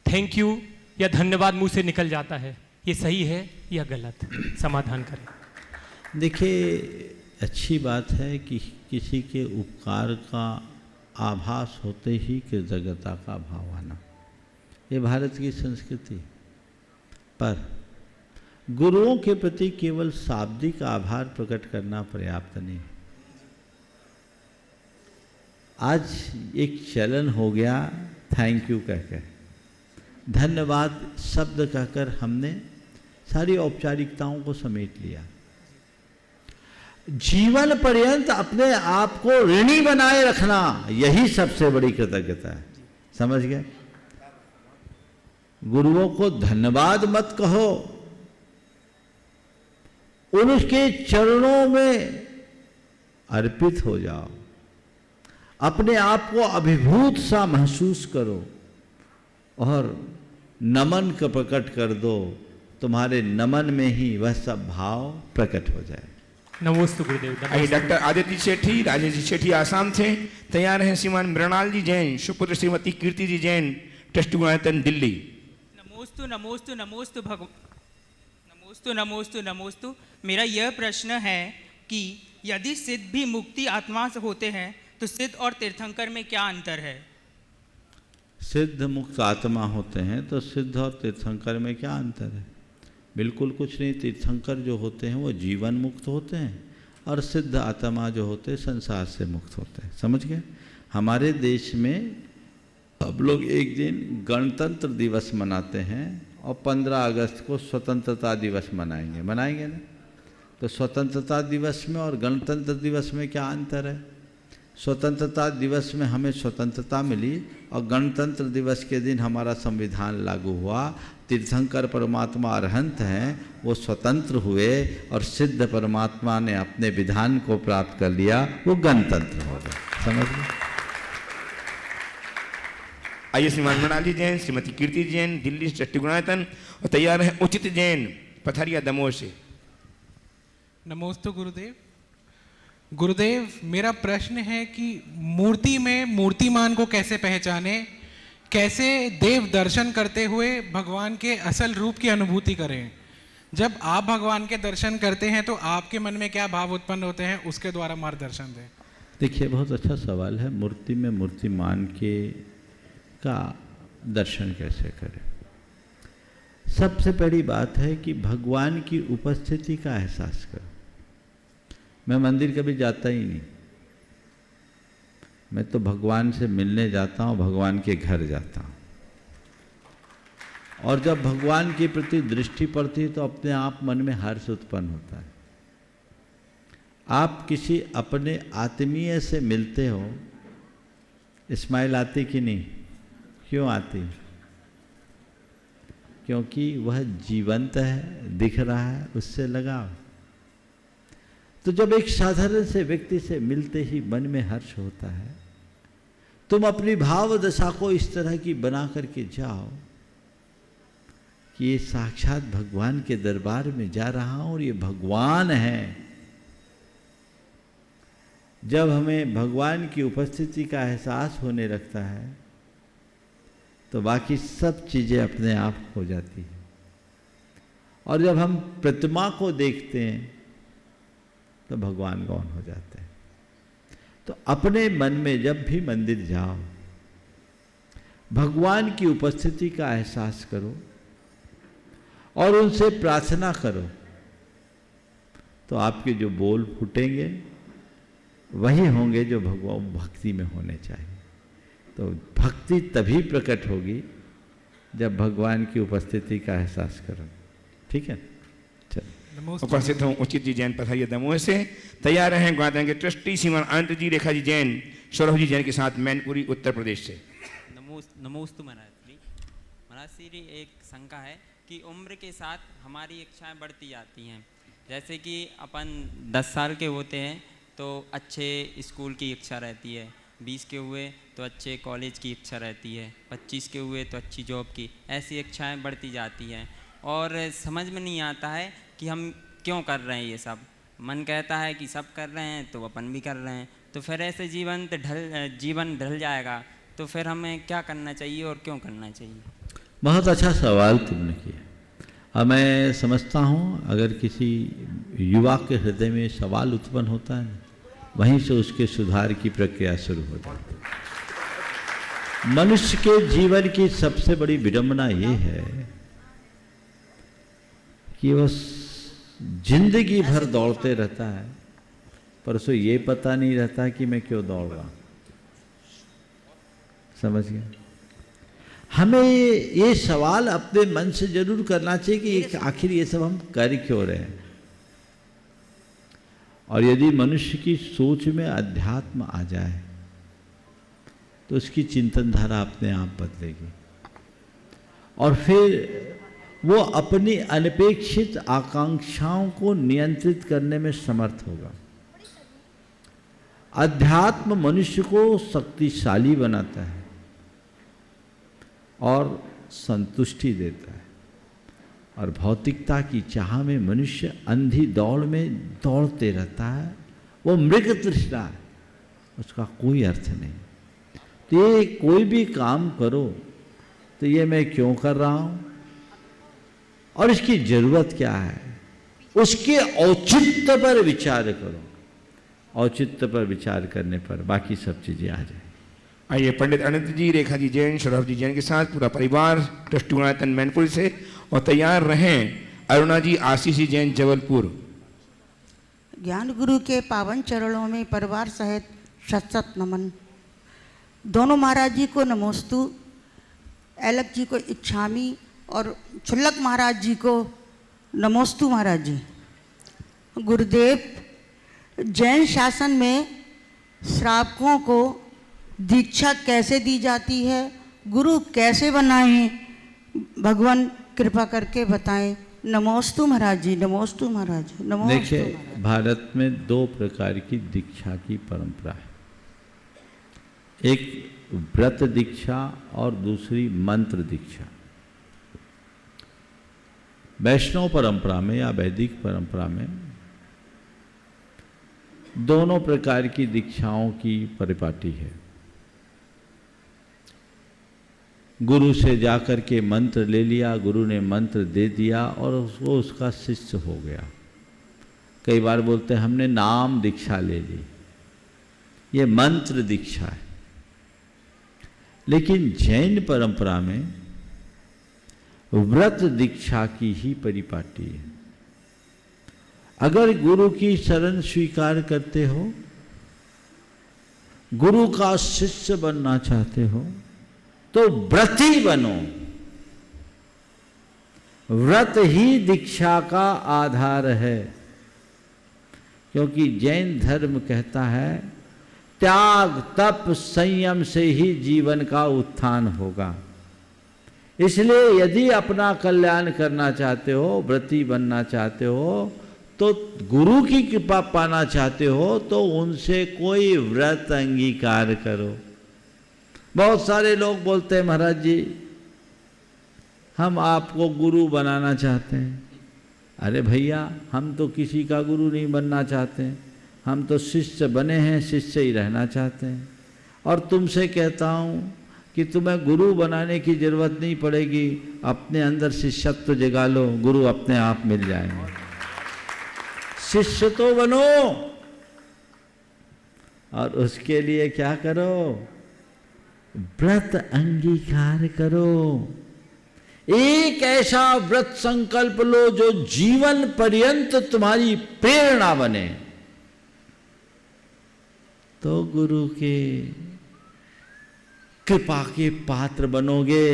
थैंक यू या धन्यवाद मुंह से निकल जाता है, ये सही है या गलत? समाधान करें। देखिए, अच्छी बात है कि किसी के उपकार का आभास होते ही कृतज्ञता का भाव आना, ये भारत की संस्कृति। पर गुरुओं के प्रति केवल शाब्दिक आभार प्रकट करना पर्याप्त नहीं। आज एक चलन हो गया थैंक यू कहकर, धन्यवाद शब्द कहकर हमने सारी औपचारिकताओं को समेट लिया। जीवन पर्यंत अपने आप को ऋणी बनाए रखना, यही सबसे बड़ी कृतज्ञता है। समझ गए? गुरुओं को धन्यवाद मत कहो, उनके चरणों में अर्पित हो जाओ, अपने आप को अभिभूत सा महसूस करो और नमन का प्रकट कर दो। तुम्हारे नमन में ही वह सब भाव प्रकट हो जाए। नमोस्तु गुरुदेव। आइए डॉक्टर आदित्य सेठी, राजेश जी सेठी आसाम से। तैयार हैं श्रीमान मृणाल जी जैन, सुपुत्र श्रीमती कीर्ति जी जैन, ट्रस्ट गुणायतन दिल्ली। नमोस्तु नमोस्तु नमोस्तु नमोस्तु नमोस्तु नमोस्तु। मेरा यह प्रश्न है कि यदि सिद्ध भी मुक्ति आत्मा से होते हैं तो सिद्ध और तीर्थंकर में क्या अंतर है? सिद्ध मुक्त आत्मा होते हैं तो सिद्ध और तीर्थंकर में क्या अंतर है? बिल्कुल कुछ नहीं। तीर्थंकर जो होते हैं वो जीवन मुक्त होते हैं और सिद्ध आत्मा जो होते हैं संसार से मुक्त होते हैं। समझ गए? हमारे देश में अब लोग एक दिन गणतंत्र दिवस मनाते हैं और 15 अगस्त को स्वतंत्रता दिवस मनाएंगे ना। तो स्वतंत्रता दिवस में और गणतंत्र दिवस में क्या अंतर है? स्वतंत्रता दिवस में हमें स्वतंत्रता मिली और गणतंत्र दिवस के दिन हमारा संविधान लागू हुआ। तीर्थंकर परमात्मा अरहंत हैं, वो स्वतंत्र हुए और सिद्ध परमात्मा ने अपने विधान को प्राप्त कर लिया, वो गणतंत्र हो गए। समझ लो। आइए श्रीमान मृणाली जैन, श्रीमती कीर्ति जैन दिल्ली से गुणायतन, और तैयार है उचित जैन पथरिया दमोह से। नमोस्तु गुरुदेव। गुरुदेव, मेरा प्रश्न है कि मूर्ति में मूर्तिमान को कैसे पहचाने, कैसे देव दर्शन करते हुए भगवान के असल रूप की अनुभूति करें। जब आप भगवान के दर्शन करते हैं तो आपके मन में क्या भाव उत्पन्न होते हैं, उसके द्वारा मार्गदर्शन दें। देखिए, बहुत अच्छा सवाल है। मूर्ति में मूर्तिमान के का दर्शन कैसे करें? सबसे पहली बात है कि भगवान की उपस्थिति का एहसास करो। मैं मंदिर कभी जाता ही नहीं, मैं तो भगवान से मिलने जाता हूँ, भगवान के घर जाता हूँ। और जब भगवान के प्रति दृष्टि पड़ती है तो अपने आप मन में हर्ष उत्पन्न होता है। आप किसी अपने आत्मीय से मिलते हो, स्माइल आती कि नहीं? क्यों आती? क्योंकि वह जीवंत है, दिख रहा है, उससे लगाव। तो जब एक साधारण से व्यक्ति से मिलते ही मन में हर्ष होता है, तुम अपनी भाव दशा को इस तरह की बना करके जाओ कि ये साक्षात भगवान के दरबार में जा रहा हूं और ये भगवान है। जब हमें भगवान की उपस्थिति का एहसास होने लगता है तो बाकी सब चीजें अपने आप हो जाती हैं। और जब हम प्रतिमा को देखते हैं तो भगवान गौण हो जाते हैं। तो अपने मन में जब भी मंदिर जाओ, भगवान की उपस्थिति का एहसास करो और उनसे प्रार्थना करो, तो आपके जो बोल फूटेंगे वही होंगे जो भगवान भक्ति में होने चाहिए। तो भक्ति तभी प्रकट होगी जब भगवान की उपस्थिति का एहसास करो। ठीक है, चलो। उपस्थित हूँ उचित जी जैन पथरिया दमोह से। तैयार हैं गुणायतन के ट्रस्टी श्रीमान अनंत जी, रेखा जी जैन, सौरभ जी जैन के साथ मैनपुरी उत्तर प्रदेश से। नमोस्तु महाराज श्री। एक शंका है कि उम्र के साथ हमारी इच्छाएं बढ़ती जाती हैं। जैसे कि अपन 10 साल के होते हैं तो अच्छे स्कूल की इच्छा रहती है, 20 के हुए तो अच्छे कॉलेज की इच्छा रहती है, 25 के हुए तो अच्छी जॉब की, ऐसी इच्छाएं बढ़ती जाती हैं और समझ में नहीं आता है कि हम क्यों कर रहे हैं ये सब। मन कहता है कि सब कर रहे हैं तो अपन भी कर रहे हैं, तो फिर ऐसे जीवन ढल जाएगा। तो फिर हमें क्या करना चाहिए और क्यों करना चाहिए? बहुत अच्छा सवाल तुमने किया। अब मैं समझता हूँ अगर किसी युवा के हृदय में सवाल उत्पन्न होता है, वहीं से उसके सुधार की प्रक्रिया शुरू हो जाती है। मनुष्य के जीवन की सबसे बड़ी विडंबना ये है कि वो जिंदगी भर दौड़ते रहता है, पर उसे ये पता नहीं रहता कि मैं क्यों दौड़ रहा हूं। समझ गए? हमें ये सवाल अपने मन से जरूर करना चाहिए कि आखिर ये सब हम कर क्यों रहे हैं। और यदि मनुष्य की सोच में अध्यात्म आ जाए तो उसकी चिंतन धारा अपने आप बदलेगी और फिर वो अपनी अनपेक्षित आकांक्षाओं को नियंत्रित करने में समर्थ होगा। अध्यात्म मनुष्य को शक्तिशाली बनाता है और संतुष्टि देता है, और भौतिकता की चाह में मनुष्य अंधी दौड़ में दौड़ते रहता है। वो मृग तृष्णा है, उसका कोई अर्थ नहीं। तो ये कोई भी काम करो तो ये मैं क्यों कर रहा हूँ और इसकी जरूरत क्या है, उसके औचित्य पर विचार करो। औचित्य पर विचार करने पर बाकी सब चीजें आ जाए। आइए पंडित अनंत जी, रेखा जी जैन, सौरभ जी जैन के साथ पूरा परिवार ट्रस्टी गुणायतन मैनपुरी से। और तैयार रहें अरुणा जी, आशीष जी जैन, जबलपुर। ज्ञान गुरु के पावन चरणों में परिवार सहित सत नमन। दोनों महाराज जी को नमोस्तु, एलक जी को इच्छामी और छुल्लक महाराज जी को नमोस्तु। महाराज जी, गुरुदेव, जैन शासन में श्रावकों को दीक्षा कैसे दी जाती है, गुरु कैसे बनाएं, भगवान कृपा करके बताएं। नमोस्तु महाराज जी, नमोस्तु महाराज जी, नमोस्तु। देखिए, भारत में 2 प्रकार की दीक्षा की परंपरा है। एक व्रत दीक्षा और दूसरी मंत्र दीक्षा। वैष्णव परंपरा में या वैदिक परंपरा में दोनों प्रकार की दीक्षाओं की परिपाटी है। गुरु से जाकर के मंत्र ले लिया, गुरु ने मंत्र दे दिया और वो उसका शिष्य हो गया। कई बार बोलते हैं हमने नाम दीक्षा ले ली, ये मंत्र दीक्षा है। लेकिन जैन परंपरा में व्रत दीक्षा की ही परिपाटी है। अगर गुरु की शरण स्वीकार करते हो, गुरु का शिष्य बनना चाहते हो, तो व्रती बनो। व्रत ही दीक्षा का आधार है, क्योंकि जैन धर्म कहता है त्याग तप संयम से ही जीवन का उत्थान होगा। इसलिए यदि अपना कल्याण करना चाहते हो, व्रती बनना चाहते हो, तो गुरु की कृपा पाना चाहते हो, तो उनसे कोई व्रत अंगीकार करो। बहुत सारे लोग बोलते हैं महाराज जी हम आपको गुरु बनाना चाहते हैं। अरे भैया, हम तो किसी का गुरु नहीं बनना चाहते, हम तो शिष्य बने हैं, शिष्य ही रहना चाहते हैं। और तुमसे कहता हूँ कि तुम्हें गुरु बनाने की जरूरत नहीं पड़ेगी, अपने अंदर शिष्यत्व जगा लो, गुरु अपने आप मिल जाएंगे। शिष्य तो बनो, और उसके लिए क्या करो, व्रत अंगीकार करो। एक ऐसा व्रत संकल्प लो जो जीवन पर्यंत तुम्हारी प्रेरणा बने, तो गुरु के कृपा के पात्र बनोगे।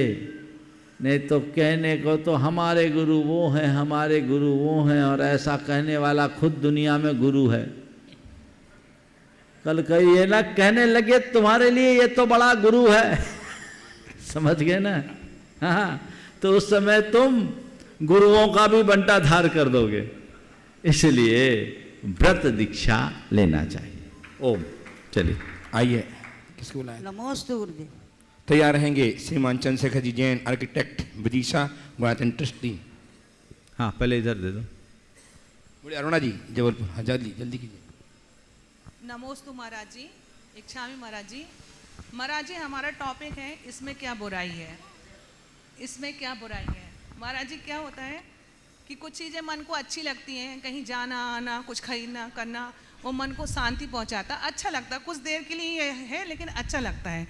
नहीं तो कहने को तो हमारे गुरु वो हैं, हमारे गुरु वो हैं, और ऐसा कहने वाला खुद दुनिया में गुरु है। कल कहीं ये ना कहने लगे तुम्हारे लिए ये तो बड़ा गुरु है समझ गए ना? हाँ, तो उस समय तुम गुरुओं का भी बंटाधार कर दोगे। इसलिए व्रत दीक्षा लेना चाहिए। ओम। चलिए आइए, किसको बुलाया? नमोस्तु गुरुदेव। तैयार रहेंगे श्रीमान चंद्रशेखर जी जैन, आर्किटेक्ट, विदिशा, गुणायतन ट्रस्टी। हाँ, पहले इधर दे दो। बोले अरुणा जी जबलपुर। हाँ, जल्दी जल्दी कीजिए। नमोस्तु महाराज जी, इच्छामी महाराज जी। महाराज जी, हमारा टॉपिक है इसमें क्या बुराई है, इसमें क्या बुराई है। महाराज जी, क्या होता है कि कुछ चीज़ें मन को अच्छी लगती हैं, कहीं जाना आना, कुछ खरीदना करना, वो मन को शांति पहुंचाता, अच्छा लगता, कुछ देर के लिए है लेकिन अच्छा लगता है।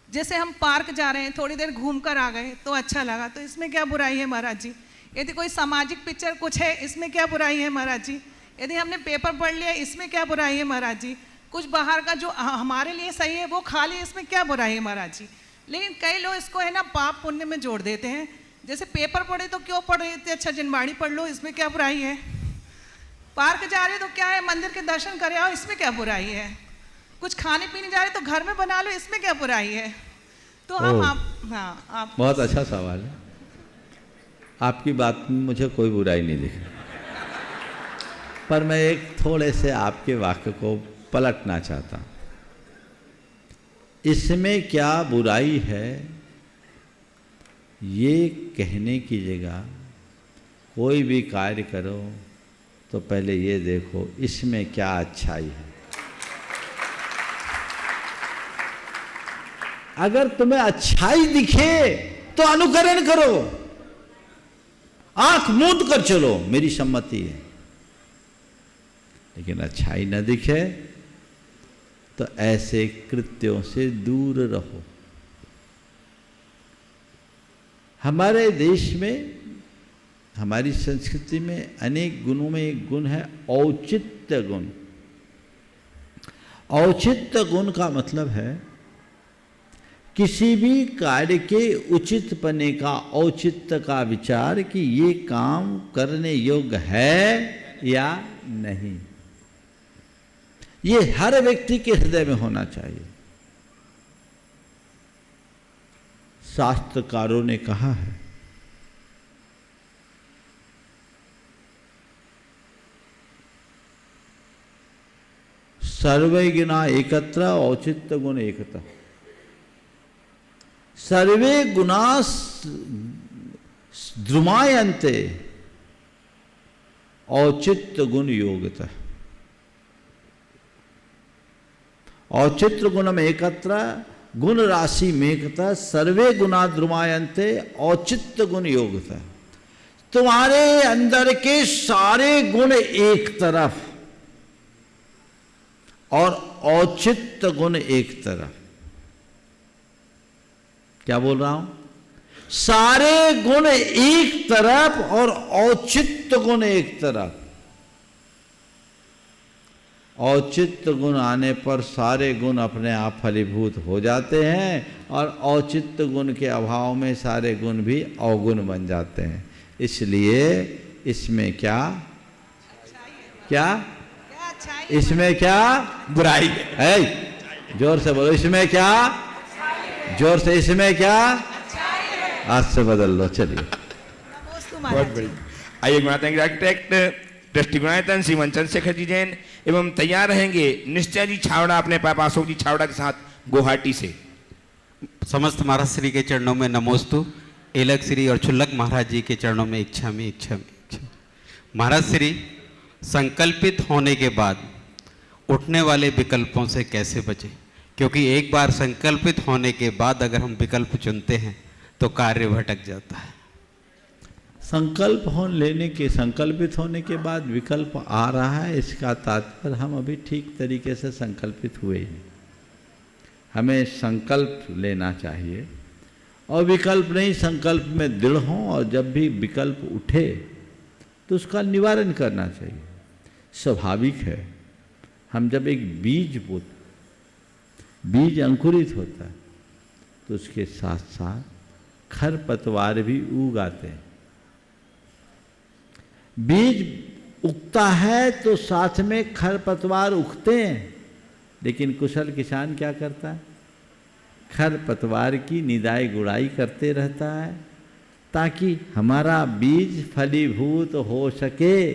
जैसे हम पार्क जा रहे हैं, थोड़ी देर घूम कर आ गए तो अच्छा लगा, तो इसमें क्या बुराई है महाराज जी। यदि कोई सामाजिक पिक्चर कुछ है, इसमें क्या बुराई है महाराज जी। यदि हमने पेपर पढ़ लिया, इसमें क्या बुराई है महाराज जी। कुछ बाहर का जो हमारे लिए सही है वो खा लिया, इसमें क्या बुराई है महाराज जी। लेकिन कई लोग इसको है ना पाप पुण्य में जोड़ देते हैं। जैसे पेपर पढ़े तो क्यों पढ़े, इतने अच्छा जनबाड़ी पढ़ लो, इसमें क्या बुराई है। पार्क जा रहे तो क्या है, मंदिर के दर्शन करे आओ, इसमें क्या बुराई है। कुछ खाने पीने जा रहे तो घर में बना लो, इसमें क्या बुराई है। तो हम आप बहुत अच्छा सवाल है। आपकी बात में मुझे कोई बुराई नहीं दिख रही, पर मैं एक थोड़े से आपके वाक्य को पलटना चाहता हूँ। इसमें क्या बुराई है ये कहने की जगह कोई भी कार्य करो तो पहले ये देखो इसमें क्या अच्छाई है। अगर तुम्हें अच्छाई दिखे तो अनुकरण करो, आंख मूंद कर चलो, मेरी सम्मति है। लेकिन अच्छाई न दिखे तो ऐसे कृत्यों से दूर रहो। हमारे देश में, हमारी संस्कृति में अनेक गुणों में एक गुण है औचित्य गुण। औचित्य गुण का मतलब है किसी भी कार्य के उचित पने का, औचित्य का विचार कि ये काम करने योग्य है या नहीं, ये हर व्यक्ति के हृदय में होना चाहिए। शास्त्रकारों ने कहा है सर्वे गुणा एकत्र औचित्य गुण एकता। सर्वे गुणा द्रुमायन्ते औचित्य गुण योगता। औचित्य गुण में एकत्र गुण राशि में एकता, सर्वे गुणा द्रुमायन्ते औचित्य गुण योगता। तुम्हारे अंदर के सारे गुण एक तरफ और औचित्य गुण एक तरफ। क्या बोल रहा हूं? सारे गुण एक तरफ और औचित्य गुण एक तरफ। औचित्य गुण आने पर सारे गुण अपने आप फलीभूत हो जाते हैं और औचित्य गुण के अभाव में सारे गुण भी अवगुण बन जाते हैं। इसलिए इसमें क्या इसमें क्या बुराई है? जोर से बोलो, इसमें क्या? जोर से, इसमें क्या? आज से बदल लो। चलिए, बहुत बढ़िया। आइए गुणातीत आर्किटेक्ट ट्रस्टी गुणायतन श्रीमान चंद्रशेखर जी जैन एवं तैयार रहेंगे निश्चय जी छावड़ा अपने पापा अशोक जी छावड़ा के साथ गुवाहाटी से। समस्त महाराज श्री के चरणों में नमोस्तु। एलक श्री और छुल्लक महाराज जी के चरणों में इच्छामी। महाराज श्री, संकल्पित होने के बाद उठने वाले विकल्पों से कैसे बचें? क्योंकि एक बार संकल्पित होने के बाद अगर हम विकल्प चुनते हैं तो कार्य भटक जाता है। संकल्पित होने के बाद विकल्प आ रहा है, इसका तात्पर्य हम अभी ठीक तरीके से संकल्पित हुए ही। हमें संकल्प लेना चाहिए और विकल्प नहीं, संकल्प में दृढ़ हों और जब भी विकल्प उठे तो उसका निवारण करना चाहिए। स्वाभाविक है, हम जब एक बीज अंकुरित होता है तो उसके साथ साथ खरपतवार भी उग आते हैं। बीज उगता है तो साथ में खरपतवार उगते हैं, लेकिन कुशल किसान क्या करता है? खरपतवार की निदाई गुड़ाई करते रहता है ताकि हमारा बीज फलीभूत हो सके।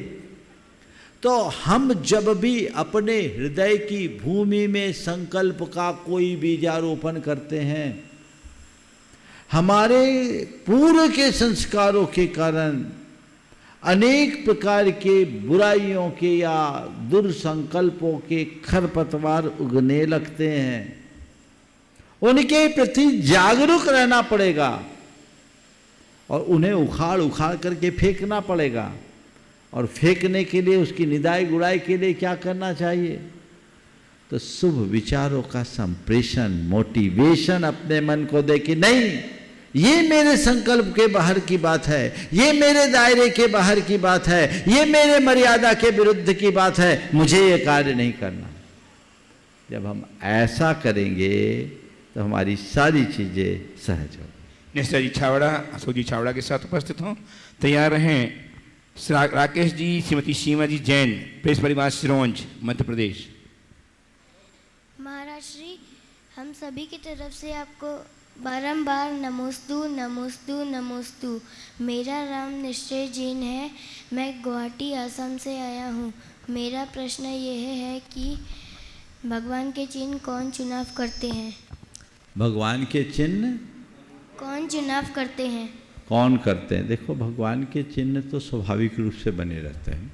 तो हम जब भी अपने हृदय की भूमि में संकल्प का कोई बीजारोपण करते हैं, हमारे पूर्व के संस्कारों के कारण अनेक प्रकार के बुराइयों के या दुर्संकल्पों के खरपतवार उगने लगते हैं। उनके प्रति जागरूक रहना पड़ेगा और उन्हें उखाड़ उखाड़ करके फेंकना पड़ेगा। और फेंकने के लिए, उसकी निदाई गुड़ाई के लिए क्या करना चाहिए? तो शुभ विचारों का संप्रेषण, मोटिवेशन अपने मन को दे कि नहीं, ये मेरे संकल्प के बाहर की बात है, ये मेरे दायरे के बाहर की बात है, ये मेरे मर्यादा के विरुद्ध की बात है, मुझे ये कार्य नहीं करना। जब हम ऐसा करेंगे तो हमारी सारी चीजें सहज हो। निश्चय जी छावड़ा अशोक जी छावड़ा के साथ उपस्थित हों। तैयार रहें राकेश जी, श्रीमती सीमा जी जैन, प्रेस परिवार सिरोंज, मध्य प्रदेश। महाराज श्री, हम सभी की तरफ से आपको बारंबार नमोस्तु नमोस्तु नमोस्तु। मेरा नाम निश्चय जैन है, मैं गुवाहाटी असम से आया हूँ। मेरा प्रश्न यह है कि भगवान के चिन्ह कौन चुनाव करते हैं? भगवान के चिन्ह कौन चुनाव करते हैं? कौन करते हैं? देखो, भगवान के चिन्ह तो स्वाभाविक रूप से बने रहते हैं।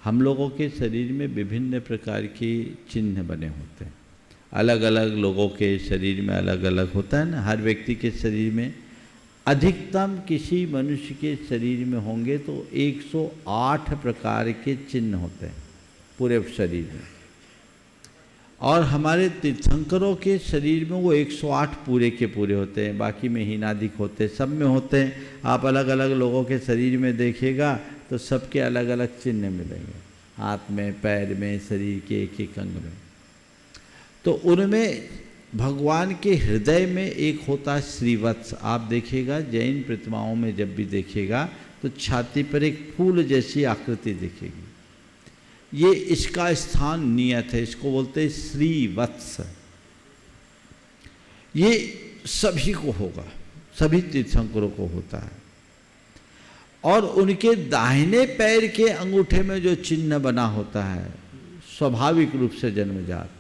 हम लोगों के शरीर में विभिन्न प्रकार के चिन्ह बने होते हैं। अलग अलग लोगों के शरीर में अलग अलग होता है ना। हर व्यक्ति के शरीर में अधिकतम किसी मनुष्य के शरीर में होंगे तो 108 प्रकार के चिन्ह होते हैं पूरे शरीर में। और हमारे तीर्थंकरों के शरीर में वो 108 पूरे के पूरे होते हैं, बाकी में हीनाधिक होते हैं, सब में होते हैं। आप अलग अलग लोगों के शरीर में देखिएगा तो सबके अलग अलग चिन्ह मिलेंगे, हाथ में, पैर में, शरीर के एक एक अंग में। तो उनमें भगवान के हृदय में एक होता है श्रीवत्स। आप देखिएगा जैन प्रतिमाओं में जब भी देखिएगा तो छाती पर एक फूल जैसी आकृति दिखेगी। ये इसका स्थान नियत है, इसको बोलते हैं श्रीवत्स। ये सभी को होगा, सभी तीर्थंकरों को होता है। और उनके दाहिने पैर के अंगूठे में जो चिन्ह बना होता है स्वाभाविक रूप से जन्मजात,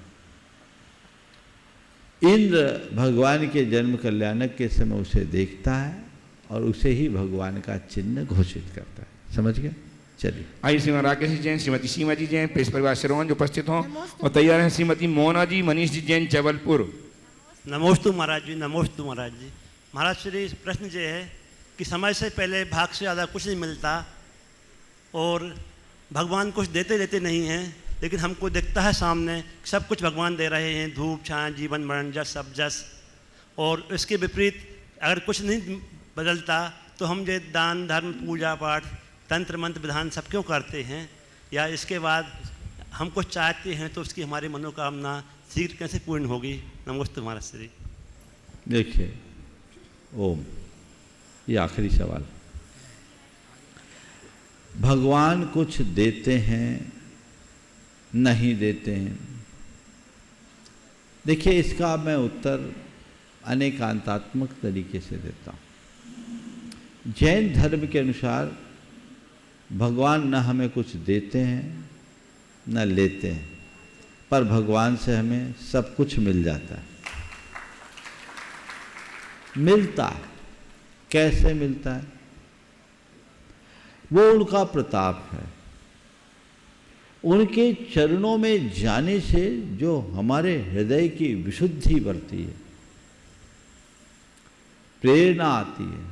इंद्र भगवान के जन्म कल्याणक के समय उसे देखता है और उसे ही भगवान का चिन्ह घोषित करता है। समझ गए? चलिए आइए श्रीमान राकेश जी जैन, श्रीमती सीमा जी जैन, प्रेस परिवार श्रवण जो उपस्थित हों और तैयार हैं श्रीमती मोना जी, मनीष जी जैन जबलपुर। नमोस्तु महाराज जी, नमोस्तु महाराज जी। महाराज श्री प्रश्न ये है कि समय से पहले भाग से ज़्यादा कुछ नहीं मिलता और भगवान कुछ देते देते नहीं हैं, लेकिन हमको दिखता है सामने सब कुछ भगवान दे रहे हैं, धूप छाया जीवन मरण जस सब जस। और इसके विपरीत अगर कुछ नहीं बदलता तो हम ये दान धर्म पूजा पाठ तंत्र मंत्र विधान सब क्यों करते हैं, या इसके बाद हम कुछ चाहते हैं तो उसकी हमारी मनोकामना शीघ्र कैसे पूर्ण होगी। नमस्ते महाराज श्री। देखिए ओम, ये आखिरी सवाल। भगवान कुछ देते हैं नहीं देते हैं, देखिए इसका मैं उत्तर अनेकांतात्मक तरीके से देता हूँ। जैन धर्म के अनुसार भगवान न हमें कुछ देते हैं न लेते हैं, पर भगवान से हमें सब कुछ मिल जाता है। मिलता है, कैसे मिलता है? वो उनका प्रताप है। उनके चरणों में जाने से जो हमारे हृदय की विशुद्धि बढ़ती है, प्रेरणा आती है,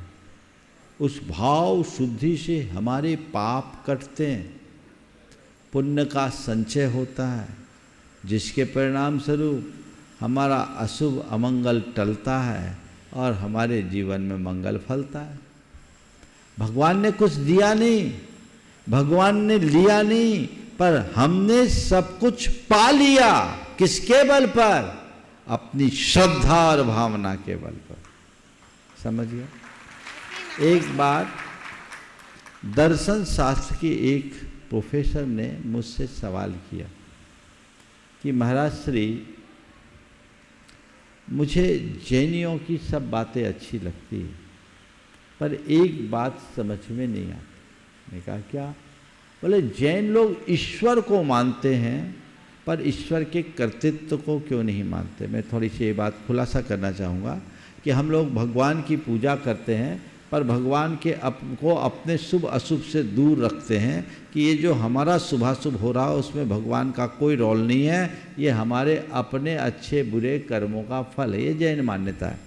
उस भाव शुद्धि से हमारे पाप कटते हैं, पुण्य का संचय होता है, जिसके परिणाम स्वरूप हमारा अशुभ अमंगल टलता है और हमारे जीवन में मंगल फलता है। भगवान ने कुछ दिया नहीं, भगवान ने लिया नहीं, पर हमने सब कुछ पा लिया। किसके बल पर? अपनी श्रद्धा और भावना के बल पर। समझ गया? एक बार दर्शन शास्त्र की एक प्रोफेसर ने मुझसे सवाल किया कि महाराज श्री, मुझे जैनियों की सब बातें अच्छी लगती है, पर एक बात समझ में नहीं आती। मैंने कहा क्या? बोले जैन लोग ईश्वर को मानते हैं, पर ईश्वर के कर्तृत्व को क्यों नहीं मानते। मैं थोड़ी सी ये बात खुलासा करना चाहूँगा कि हम लोग भगवान की पूजा करते हैं, पर भगवान के को अपने शुभ अशुभ से दूर रखते हैं कि ये जो हमारा शुभाशुभ हो रहा है उसमें भगवान का कोई रोल नहीं है, ये हमारे अपने अच्छे बुरे कर्मों का फल है। ये जैन मान्यता है।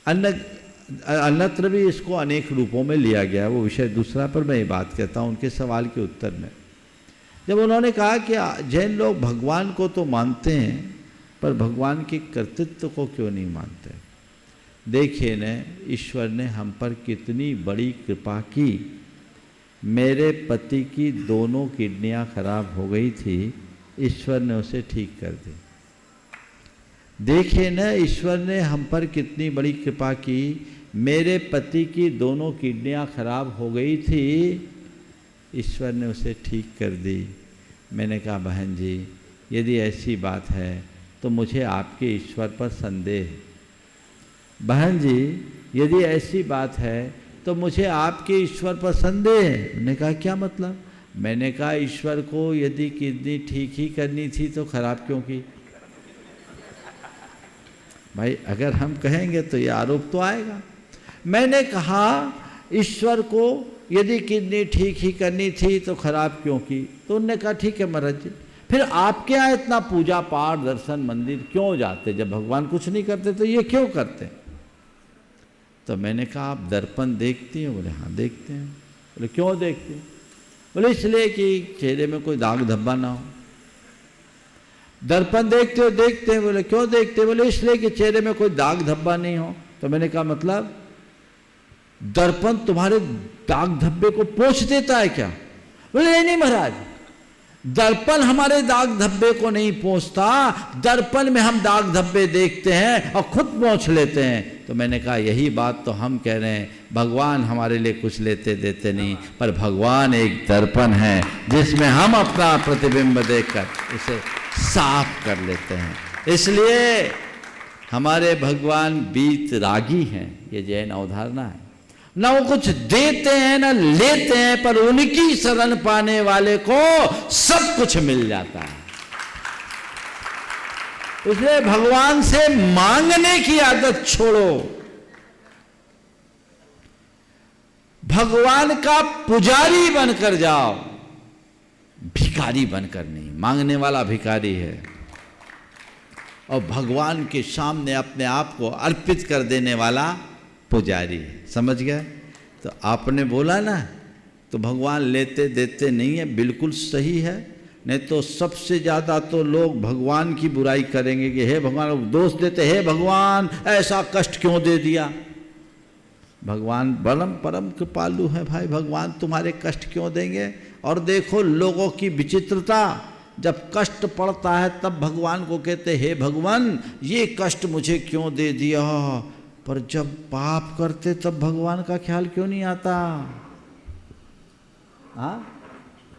अन्यत्र भी इसको अनेक रूपों में लिया गया है, वो विषय दूसरा, पर मैं ये बात कहता हूँ उनके सवाल के उत्तर में। जब उन्होंने कहा कि जैन लोग भगवान को तो मानते हैं, पर भगवान के कर्तृत्व को क्यों नहीं मानते। देखिए न, ईश्वर ने हम पर कितनी बड़ी कृपा की। मेरे पति की दोनों किडनियां खराब हो गई थी, ईश्वर ने उसे ठीक कर दी। देखिए न, ईश्वर ने हम पर कितनी बड़ी कृपा की। मेरे पति की दोनों किडनियां खराब हो गई थी, ईश्वर ने उसे ठीक कर दी। मैंने कहा बहन जी, यदि ऐसी बात है तो मुझे आपके ईश्वर पर संदेह है। बहन जी, यदि ऐसी बात है तो मुझे आपके ईश्वर पर संदेह है। मैंने कहा क्या मतलब? मैंने कहा ईश्वर को यदि किडनी ठीक ही करनी थी तो खराब क्यों की। भाई अगर हम कहेंगे तो ये आरोप तो आएगा। मैंने कहा ईश्वर को यदि किडनी ठीक ही करनी थी तो खराब क्यों की। तो उन्होंने कहा ठीक है महाराज जी, फिर आपके यहाँ इतना पूजा पाठ दर्शन मंदिर क्यों जाते? जब भगवान कुछ नहीं करते तो ये क्यों करते? तो मैंने कहा आप दर्पण देखती हैं? बोले हाँ देखते हैं। बोले क्यों देखते हैं? बोले इसलिए कि चेहरे में कोई दाग धब्बा ना हो। दर्पण देखते हो? देखते हैं। बोले क्यों देखते? बोले इसलिए कि चेहरे में कोई दाग धब्बा नहीं हो। तो मैंने कहा मतलब दर्पण तुम्हारे दाग धब्बे को पोंछ देता है क्या? बोले नहीं महाराज, दर्पण हमारे दाग धब्बे को नहीं पोंछता, दर्पण में हम दाग धब्बे देखते हैं और खुद पोंछ लेते हैं। तो मैंने कहा यही बात तो हम कह रहे हैं, भगवान हमारे लिए कुछ लेते देते नहीं, पर भगवान एक दर्पण है जिसमें हम अपना प्रतिबिंब देखकर उसे साफ कर लेते हैं। इसलिए हमारे भगवान बीतरागी हैं, ये जैन अवधारणा है। ना वो कुछ देते हैं ना लेते हैं, पर उनकी शरण पाने वाले को सब कुछ मिल जाता है। इसलिए भगवान से मांगने की आदत छोड़ो, भगवान का पुजारी बनकर जाओ, भिखारी बनकर नहीं। मांगने वाला भिखारी है और भगवान के सामने अपने आप को अर्पित कर देने वाला पुजारी है। समझ गए? तो आपने बोला ना, तो भगवान लेते देते नहीं है, बिल्कुल सही है। नहीं तो सबसे ज़्यादा तो लोग भगवान की बुराई करेंगे कि हे भगवान, दोष देते, हे भगवान ऐसा कष्ट क्यों दे दिया। भगवान परम कृपालु है भाई, भगवान तुम्हारे कष्ट क्यों देंगे। और देखो लोगों की विचित्रता, जब कष्ट पड़ता है तब भगवान को कहते हे भगवान ये कष्ट मुझे क्यों दे दिया, पर जब पाप करते तब भगवान का ख्याल क्यों नहीं आता। हाँ,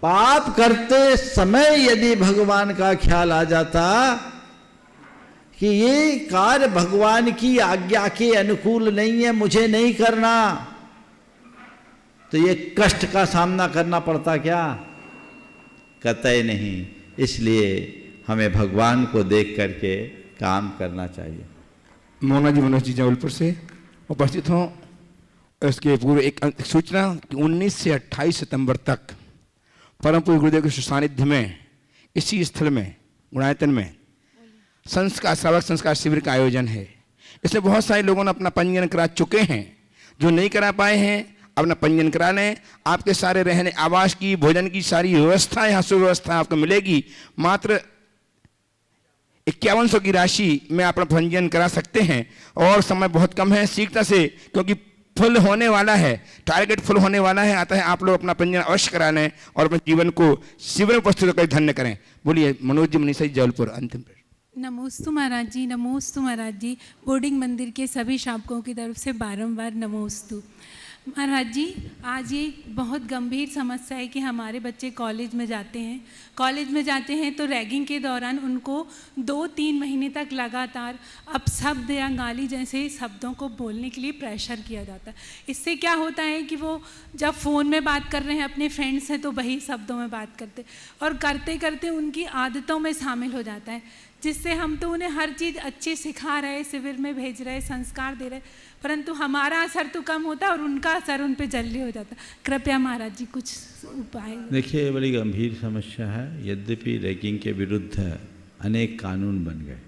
पाप करते समय यदि भगवान का ख्याल आ जाता कि ये कार्य भगवान की आज्ञा के अनुकूल नहीं है, मुझे नहीं करना, तो ये कष्ट का सामना करना पड़ता क्या? कतई नहीं। इसलिए हमें भगवान को देख करके काम करना चाहिए। मोना जी मनोज जी जबलपुर से उपस्थित हों। इसके पूर्व एक सूचना कि 19 से 28 सितंबर तक परम पूज्य गुरुदेव के सानिध्य में इसी स्थल में गुणायतन में श्रावक संस्कार शिविर का आयोजन है। इसमें बहुत सारे लोगों ने अपना पंजीयन करा चुके हैं। जो नहीं करा पाए हैं अपना पंजीयन करा लें। आपके सारे रहने आवास की, भोजन की सारी व्यवस्था, यहाँ सुव्यवस्था आपको मिलेगी। मात्र 5100 की राशि में आप अपना पंजीयन करा सकते हैं और समय बहुत कम है शीघ्रता से, क्योंकि फुल होने वाला है, टारगेट फुल होने वाला है। आता है आप लोग अपना पंजीयन अवश्य करा लें और अपने जीवन को शिविर में उपस्थित होकर धन्य करें। बोलिए मनोज जी मनीषा जी जबलपुर। अंतिम नमोस्तु महाराज जी, नमोस्तु महाराज जी। बोर्डिंग मंदिर के सभी शावकों की तरफ से बारंबार नमोस्तु। महाराज जी, आज ये बहुत गंभीर समस्या है कि हमारे बच्चे कॉलेज में जाते हैं तो रैगिंग के दौरान उनको 2-3 महीने तक लगातार अपशब्द या गाली जैसे शब्दों को बोलने के लिए प्रेशर किया जाता है। इससे क्या होता है कि वो जब फ़ोन में बात कर रहे हैं अपने फ्रेंड से तो वही शब्दों में बात करते और करते करते उनकी आदतों में शामिल हो जाता है, जिससे हम तो उन्हें हर चीज़ अच्छी सिखा रहे, शिविर में भेज रहे, संस्कार दे रहे, परंतु हमारा असर तो कम होता है और उनका असर उन पे जल्दी हो जाता। कृपया महाराज जी कुछ उपाय। देखिए, बड़ी गंभीर समस्या है। यद्यपि रैगिंग के विरुद्ध अनेक कानून बन गए,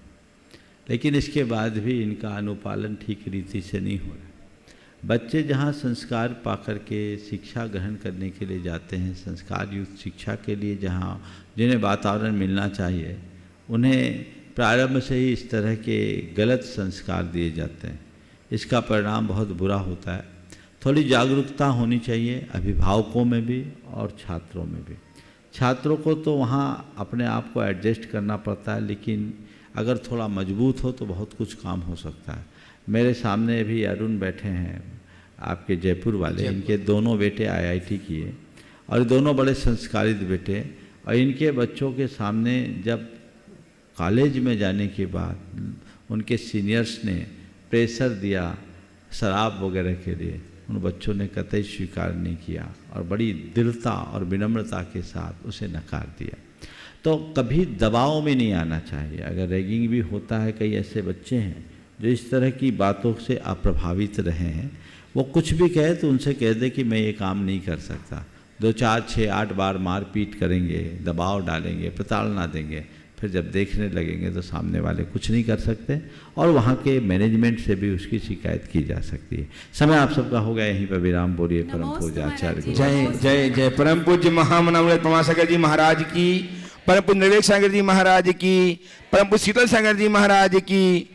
लेकिन इसके बाद भी इनका अनुपालन ठीक रीति से नहीं हो रहा। बच्चे जहाँ संस्कार पा कर के शिक्षा ग्रहण करने के लिए जाते हैं, संस्कार युक्त शिक्षा के लिए जहाँ जिन्हें वातावरण मिलना चाहिए, उन्हें प्रारंभ से ही इस तरह के गलत संस्कार दिए जाते हैं। इसका परिणाम बहुत बुरा होता है। थोड़ी जागरूकता होनी चाहिए अभिभावकों में भी और छात्रों में भी। छात्रों को तो वहाँ अपने आप को एडजस्ट करना पड़ता है, लेकिन अगर थोड़ा मजबूत हो तो बहुत कुछ काम हो सकता है। मेरे सामने भी अरुण बैठे हैं, आपके जयपुर वाले। इनके दोनों बेटे IIT किए और दोनों बड़े संस्कारित बेटे, और इनके बच्चों के सामने जब कॉलेज में जाने के बाद उनके सीनियर्स ने प्रेशर दिया शराब वगैरह के लिए, उन बच्चों ने कतई स्वीकार नहीं किया और बड़ी दृढ़ता और विनम्रता के साथ उसे नकार दिया। तो कभी दबाव में नहीं आना चाहिए। अगर रैगिंग भी होता है, कई ऐसे बच्चे हैं जो इस तरह की बातों से अप्रभावित रहे हैं, वो कुछ भी कहे तो उनसे कह दे कि मैं ये काम नहीं कर सकता। 2, 4, 6, 8 बार मारपीट करेंगे, दबाव डालेंगे, प्रताड़ना देंगे, फिर जब देखने लगेंगे तो सामने वाले कुछ नहीं कर सकते और वहाँ के मैनेजमेंट से भी उसकी शिकायत की जा सकती है। समय आप सबका हो गया, यहीं पर विराम। बोलिए परम पूज्य आचार्य जय जय जय। परम पूज्य महामनामृत पमासागर जी महाराज की, परम पूज्य निर्वेक सागर जी महाराज की, परम पूज्य शीतल सागर जी महाराज की।